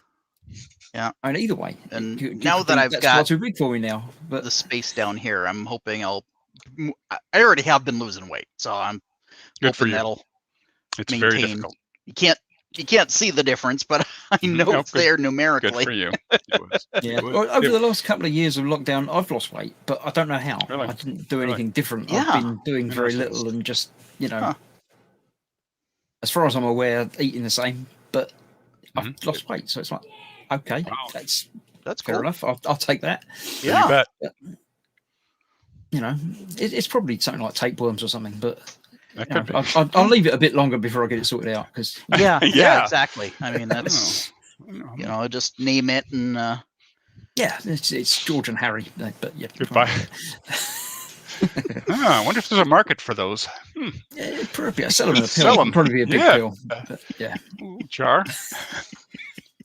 Speaker 1: I mean, either way.
Speaker 3: And
Speaker 1: you
Speaker 3: now
Speaker 1: could
Speaker 3: that
Speaker 1: think
Speaker 3: I've
Speaker 1: that's
Speaker 3: got
Speaker 1: far too big for me now, but
Speaker 3: the space down here, I'm hoping I already have been losing weight, so I'm
Speaker 2: Good for
Speaker 3: hoping
Speaker 2: you.
Speaker 3: that'll
Speaker 2: It's very
Speaker 3: maintain.
Speaker 2: difficult.
Speaker 3: You can't see the difference, but I know
Speaker 2: No,
Speaker 3: it's
Speaker 2: good-
Speaker 3: there
Speaker 2: Good
Speaker 3: numerically.
Speaker 2: for you. It was.
Speaker 1: yeah.
Speaker 2: It was.
Speaker 1: Well, over the last couple of years of lockdown, I've lost weight, but I don't know how.
Speaker 2: Really?
Speaker 1: I didn't do
Speaker 2: Really?
Speaker 1: anything different.
Speaker 3: Yeah.
Speaker 1: I've been doing very
Speaker 2: Interesting.
Speaker 1: little and just,
Speaker 3: Huh.
Speaker 1: as far as I'm aware, eating the same, but I've
Speaker 2: Mhm.
Speaker 1: lost weight. So it's like, okay,
Speaker 2: Wow.
Speaker 1: that's
Speaker 3: That's
Speaker 1: fair
Speaker 3: cool.
Speaker 1: enough. I'll take that.
Speaker 2: You
Speaker 3: Yeah.
Speaker 2: bet.
Speaker 1: You know, it's probably something like tapeworms or something, but
Speaker 2: That
Speaker 1: you know,
Speaker 2: could be.
Speaker 1: I'll leave it a bit longer before I get it sorted out because
Speaker 3: Yeah, yeah,
Speaker 2: Yeah.
Speaker 3: exactly. I mean, that's just name it and
Speaker 1: yeah, it's George and Harry, but yeah.
Speaker 2: Goodbye. I wonder if there's a market for those.
Speaker 1: Yeah, probably sell them in a pill.
Speaker 2: Sell 'em.
Speaker 1: It'd probably be a big
Speaker 2: Yeah.
Speaker 1: pill. But yeah,
Speaker 2: Ooh, jar.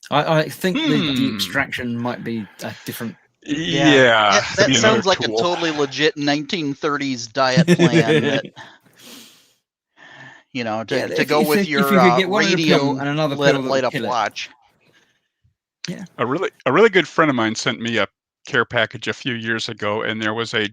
Speaker 1: I think the
Speaker 2: Hmm.
Speaker 1: extraction might be a different.
Speaker 2: Yeah.
Speaker 3: that
Speaker 2: be
Speaker 3: sounds
Speaker 2: another
Speaker 3: like
Speaker 2: tool.
Speaker 3: a totally legit 1930s diet plan. That,
Speaker 1: Yeah,
Speaker 3: to go with
Speaker 1: if
Speaker 3: your
Speaker 1: you could get one in a pill
Speaker 3: radium
Speaker 1: and another
Speaker 3: lit,
Speaker 1: pill that
Speaker 3: light
Speaker 1: would
Speaker 3: up
Speaker 1: kill it.
Speaker 3: watch.
Speaker 2: A really good friend of mine sent me a care package a few years ago, and there was a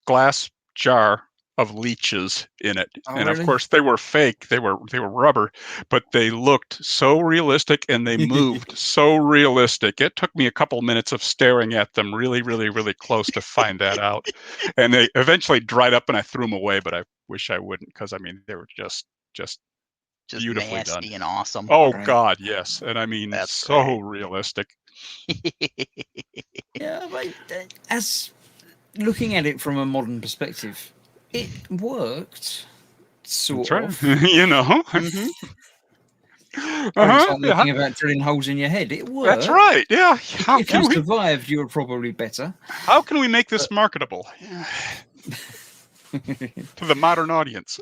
Speaker 2: glass jar of leeches in it.
Speaker 1: Oh,
Speaker 2: And of
Speaker 1: really?
Speaker 2: course they were fake. They were rubber, but they looked so realistic and they moved so realistic. It took me a couple minutes of staring at them really, really, really close to find that out. And they eventually dried up and I threw them away, but I wish I wouldn't because I mean they were just
Speaker 3: Just
Speaker 2: beautifully
Speaker 3: nasty
Speaker 2: done.
Speaker 3: and awesome.
Speaker 2: Oh
Speaker 1: Right.
Speaker 2: God, yes. And I mean
Speaker 3: That's
Speaker 2: so
Speaker 3: great.
Speaker 2: realistic.
Speaker 1: Yeah, but as looking at it from a modern perspective, it worked. Sort
Speaker 2: That's right.
Speaker 1: of.
Speaker 2: You know.
Speaker 3: Mhm.
Speaker 1: It's
Speaker 2: Uh-huh,
Speaker 1: like looking about drilling holes in your head. It worked.
Speaker 2: that's right. Yeah. How
Speaker 1: If
Speaker 2: can
Speaker 1: you
Speaker 2: we?
Speaker 1: survived, you were probably better.
Speaker 2: How can we make this marketable to the modern audience?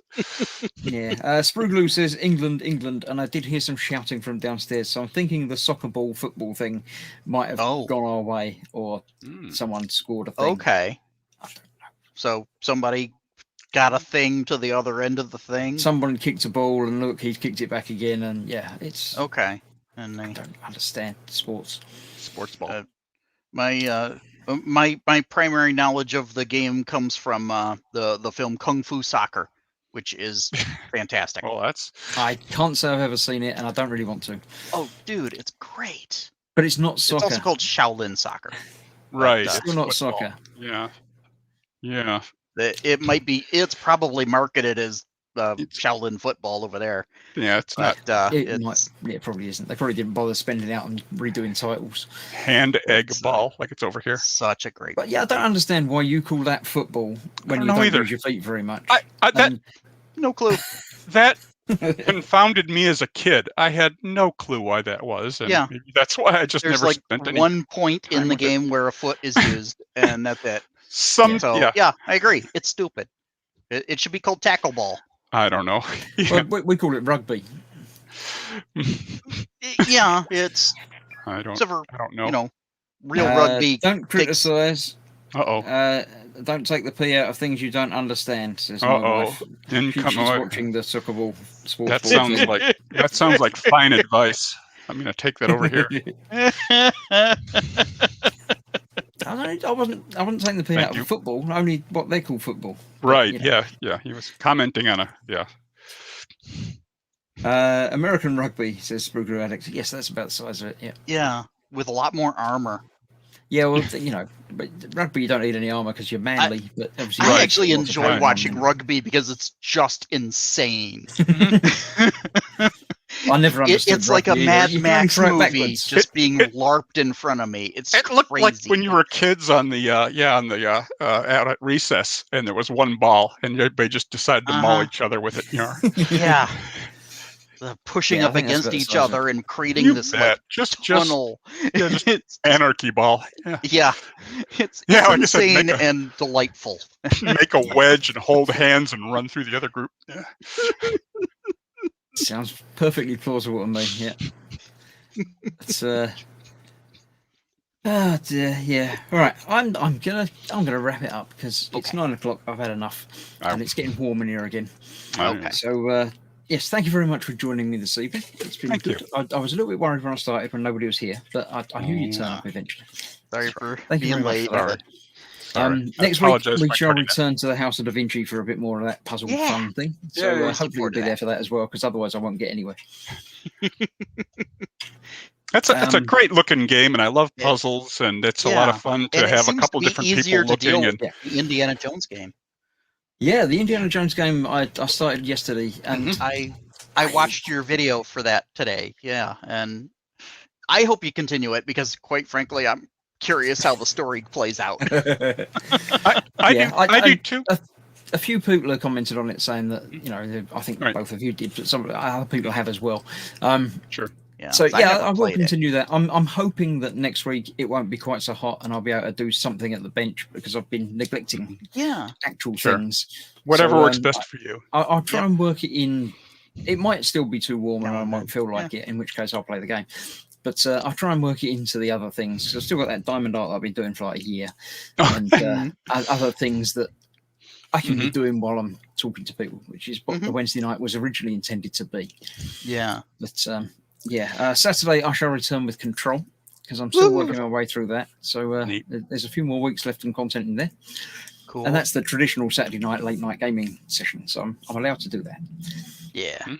Speaker 1: Yeah. Sproogloo says England, England, and I did hear some shouting from downstairs. So I'm thinking the soccer ball, football thing might have
Speaker 3: Oh.
Speaker 1: gone our way, or
Speaker 2: Mm.
Speaker 1: someone scored a thing.
Speaker 3: Okay.
Speaker 1: I don't know.
Speaker 3: So somebody got a thing to the other end of the thing.
Speaker 1: Someone kicked a ball, and look, he's kicked it back again, and yeah, it's.
Speaker 3: Okay. And
Speaker 1: I
Speaker 3: they,
Speaker 1: don't understand sports.
Speaker 2: Sports ball.
Speaker 3: my primary knowledge of the game comes from the film Kung Fu Soccer, which is fantastic.
Speaker 2: Well, that's
Speaker 1: I can't say I've ever seen it, and I don't really want to.
Speaker 3: Oh, dude, it's great.
Speaker 1: But it's not soccer.
Speaker 3: It's also called Shaolin Soccer.
Speaker 2: right.
Speaker 3: But,
Speaker 2: it's
Speaker 1: Still not
Speaker 2: football.
Speaker 1: soccer.
Speaker 2: Yeah. Yeah.
Speaker 3: It might be. It's probably marketed as
Speaker 2: It's-
Speaker 3: Shaolin football over there,
Speaker 2: Yeah. It's not
Speaker 3: but
Speaker 1: It
Speaker 3: it's
Speaker 1: might. It probably isn't. They probably didn't bother spending out on redoing titles.
Speaker 2: hand egg
Speaker 3: It's,
Speaker 2: ball like it's over here.
Speaker 3: such a great.
Speaker 1: But yeah, I don't understand why you call that football when
Speaker 2: don't
Speaker 1: you
Speaker 2: know
Speaker 1: don't
Speaker 2: either.
Speaker 1: use your feet very much.
Speaker 2: That
Speaker 3: No clue.
Speaker 2: that confounded me as a kid. I had no clue why that was, and
Speaker 3: Yeah.
Speaker 2: maybe that's why I just
Speaker 3: There's
Speaker 2: never
Speaker 3: like
Speaker 2: spent any.
Speaker 3: one point in
Speaker 2: time
Speaker 3: the
Speaker 2: with it.
Speaker 3: game where a foot is used, and that's it.
Speaker 2: Some
Speaker 3: So
Speaker 2: yeah.
Speaker 3: I agree. It's stupid. It should be called tackle ball.
Speaker 2: I don't know.
Speaker 1: Well, we call it rugby.
Speaker 3: Yeah, it's
Speaker 2: I don't
Speaker 3: ever,
Speaker 2: know.
Speaker 3: you know, real rugby.
Speaker 1: Don't criticise.
Speaker 2: Uh-oh.
Speaker 1: Don't take the pee out of things you don't understand. Says my
Speaker 2: Uh-oh.
Speaker 1: wife.
Speaker 2: In
Speaker 1: She's
Speaker 2: come my-
Speaker 1: watching the soccer ball sports.
Speaker 2: That
Speaker 1: ball
Speaker 2: sounds
Speaker 1: thing.
Speaker 2: like that sounds like fine advice. I'm gonna take that over here.
Speaker 1: I wasn't taking the pee
Speaker 2: Thank
Speaker 1: out
Speaker 2: you.
Speaker 1: of football. Only what they call football.
Speaker 2: Right.
Speaker 1: you know.
Speaker 2: Yeah. He was commenting on
Speaker 1: American rugby, says Sprooger Alex. Yes, that's about the size of it. Yeah.
Speaker 3: Yeah, with a lot more armor.
Speaker 1: Yeah, well, you know, but rugby you don't need any armor because you're manly. But obviously,
Speaker 3: I
Speaker 2: Right.
Speaker 3: actually
Speaker 1: lots of
Speaker 3: enjoy
Speaker 1: power
Speaker 3: watching
Speaker 1: on
Speaker 3: rugby because it's just insane.
Speaker 1: them. I never understood.
Speaker 3: It's like a
Speaker 1: rugby either.
Speaker 3: Mad
Speaker 1: You can
Speaker 3: Max
Speaker 1: throw it
Speaker 3: movie
Speaker 1: backwards.
Speaker 3: just being larped in front of me. It's
Speaker 2: It looked
Speaker 3: crazy.
Speaker 2: like when you were kids on the out at recess, and there was one ball, and everybody just decided to maul
Speaker 3: Uh-huh.
Speaker 2: each other with it. You know,
Speaker 3: Yeah. The pushing
Speaker 1: Yeah, I
Speaker 3: up
Speaker 1: think that's
Speaker 3: against
Speaker 1: about the
Speaker 3: each
Speaker 1: size of it.
Speaker 3: other and creating
Speaker 2: you
Speaker 3: this
Speaker 2: bet.
Speaker 3: like
Speaker 2: Just
Speaker 3: tunnel.
Speaker 2: yeah, just
Speaker 3: It's,
Speaker 2: anarchy ball. Yeah,
Speaker 3: yeah, it's
Speaker 2: Yeah, like I said,
Speaker 3: insane
Speaker 2: make a-
Speaker 3: and delightful.
Speaker 2: make a wedge and hold hands and run through the other group. Yeah.
Speaker 1: Sounds perfectly plausible to me. Yeah. It's oh dear, yeah. All right, I'm gonna wrap it up because it's 9 o'clock. I've had enough,
Speaker 2: Oh.
Speaker 1: and it's getting warm in here again.
Speaker 3: Okay.
Speaker 1: So yes, thank you very much for joining me this evening. It's been
Speaker 2: Thank
Speaker 1: good. I was a little bit worried when I started when nobody was here, but I knew you'd turn up eventually.
Speaker 3: Sorry for
Speaker 1: Thank you
Speaker 3: being
Speaker 1: very
Speaker 3: late.
Speaker 1: much for
Speaker 2: that. Sorry. I
Speaker 1: Next week
Speaker 2: apologize
Speaker 1: we
Speaker 2: for
Speaker 1: shall
Speaker 2: cutting it.
Speaker 1: return to the House of Da Vinci for a bit more of that puzzle
Speaker 3: Yeah.
Speaker 1: fun thing.
Speaker 2: Yeah,
Speaker 1: So
Speaker 2: yeah,
Speaker 1: hopefully
Speaker 3: looking
Speaker 1: we'll
Speaker 3: forward
Speaker 1: be
Speaker 3: to
Speaker 1: there
Speaker 3: that.
Speaker 1: for that as well, because otherwise I won't get anywhere.
Speaker 2: It's a
Speaker 1: Um,
Speaker 2: great looking game, and I love
Speaker 3: Yeah.
Speaker 2: puzzles, and it's a lot of
Speaker 3: Yeah.
Speaker 2: fun to
Speaker 3: And it
Speaker 2: have a
Speaker 3: seems
Speaker 2: couple
Speaker 3: to be
Speaker 2: different
Speaker 3: easier
Speaker 2: people
Speaker 3: to deal
Speaker 2: looking.
Speaker 3: with
Speaker 2: And
Speaker 3: the Indiana Jones game.
Speaker 1: Yeah, the Indiana Jones game I started yesterday, and
Speaker 3: I watched your video for that today. Yeah, and I hope you continue it because, quite frankly, I'm curious how the story plays out.
Speaker 2: I
Speaker 1: Yeah,
Speaker 2: do. I do too.
Speaker 1: a few people have commented on it saying that, you know, I think
Speaker 2: Right.
Speaker 1: both of you did, but some other people have as well.
Speaker 2: Sure.
Speaker 3: Yeah,
Speaker 1: So
Speaker 3: I
Speaker 1: yeah,
Speaker 3: haven't
Speaker 1: I will
Speaker 3: played it.
Speaker 1: continue that. I'm hoping that next week it won't be quite so hot, and I'll be able to do something at the bench because I've been neglecting
Speaker 3: Yeah,
Speaker 1: actual
Speaker 2: Sure.
Speaker 1: things.
Speaker 2: Whatever
Speaker 1: So,
Speaker 2: works best for you.
Speaker 1: I'll try and work it in. It might still be too warm, and I
Speaker 3: Yeah.
Speaker 1: won't feel like it. In which case, I'll play the game. But I'll try and work it into the other things. 'Cause I've still got that diamond art that I've been doing for like a year, and other things that I can be doing while I'm talking to people, which is what the Wednesday night was originally intended to be.
Speaker 3: yeah.
Speaker 1: But Saturday I shall return with Control because I'm still working my way through that. So
Speaker 2: Neat.
Speaker 1: there's a few more weeks left in content in there,
Speaker 3: Cool.
Speaker 1: and that's the traditional Saturday night late night gaming session. So I'm allowed to do that.
Speaker 3: yeah.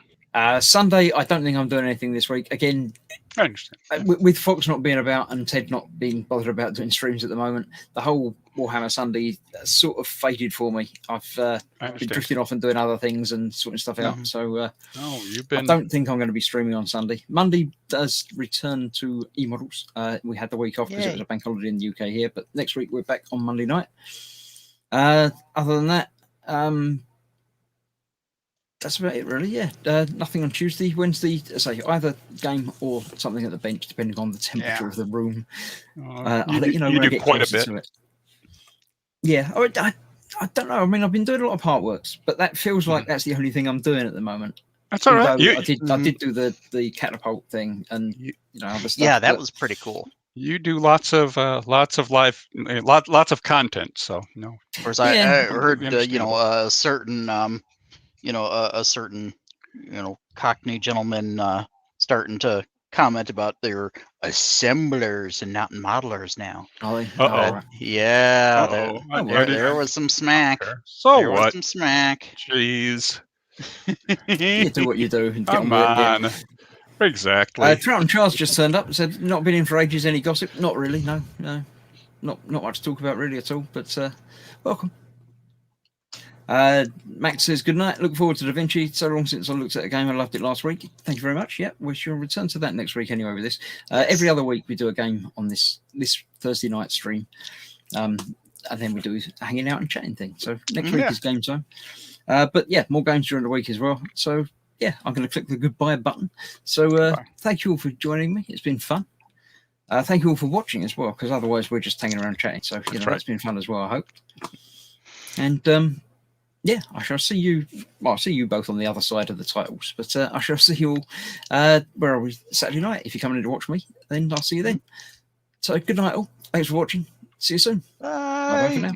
Speaker 1: Sunday, I don't think I'm doing anything this week. Again,
Speaker 2: I understand.
Speaker 1: with Fox not being about and Ted not being bothered about doing streams at the moment, the whole Warhammer Sunday sort of faded for me. I've
Speaker 2: I
Speaker 1: been
Speaker 2: understand.
Speaker 1: drifting off and doing other things and sorting stuff out. So
Speaker 2: Oh, you've
Speaker 1: I
Speaker 2: been.
Speaker 1: don't think I'm going to be streaming on Sunday. Monday does return to eModels. We had the week off because it
Speaker 3: Yay.
Speaker 1: was a bank holiday in the UK here, but next week we're back on Monday night. Other than that, that's about it, really. Yeah, nothing on Tuesday. Wednesday, say either game or something at the bench, depending on the temperature
Speaker 2: Yeah.
Speaker 1: of the room.
Speaker 2: You
Speaker 1: I'll let you know
Speaker 2: do
Speaker 1: when I get
Speaker 2: quite a
Speaker 1: closer
Speaker 2: bit.
Speaker 1: to it. Yeah, I don't know. I mean, I've been doing a lot of artworks, but that feels like that's the only thing I'm doing at the moment.
Speaker 2: That's all right.
Speaker 1: Although I did do the catapult thing, and
Speaker 2: You-
Speaker 1: other stuff.
Speaker 3: Yeah, that
Speaker 1: but-
Speaker 3: was pretty cool.
Speaker 2: You do lots of live, lots of content. So no,
Speaker 3: Of course,
Speaker 1: Yeah.
Speaker 3: I heard
Speaker 2: Understandable.
Speaker 3: a certain a certain Cockney gentleman starting to comment about their assemblers and not modelers now.
Speaker 1: Oh,
Speaker 2: Uh-oh.
Speaker 1: right.
Speaker 3: Yeah,
Speaker 2: Uh-oh. I
Speaker 3: there
Speaker 2: didn't
Speaker 3: was some smack.
Speaker 2: So
Speaker 3: There was
Speaker 2: what?
Speaker 3: some smack.
Speaker 2: Jeez.
Speaker 1: You do what you do and get
Speaker 2: Come
Speaker 1: on with it.
Speaker 2: on. Exactly.
Speaker 1: Troughton Charles just turned up and said, not been in for ages, any gossip? Not really, no. Not much to talk about really at all, but welcome. Max says, good night. Look forward to Da Vinci. So long since I looked at a game. I loved it last week. Thank you very much. Yeah, we shall return to that next week anyway with this. Every other week we do a game on this Thursday night stream. And then we do hanging out and chatting thing. So next week is game time. But yeah, more games during the week as well. So yeah, I'm going to click the goodbye button. So thank you all for joining me. It's been fun. Thank you all for watching as well, because otherwise we're just hanging around chatting. So that's been fun as well, I hope. And yeah, I shall see you. Well, I'll see you both on the other side of the titles, but I shall see you all. Where are we? Saturday night. If you're coming in to watch me, then I'll see you then. So good night all. Thanks for watching. See you soon.
Speaker 3: Bye.
Speaker 1: Bye for now.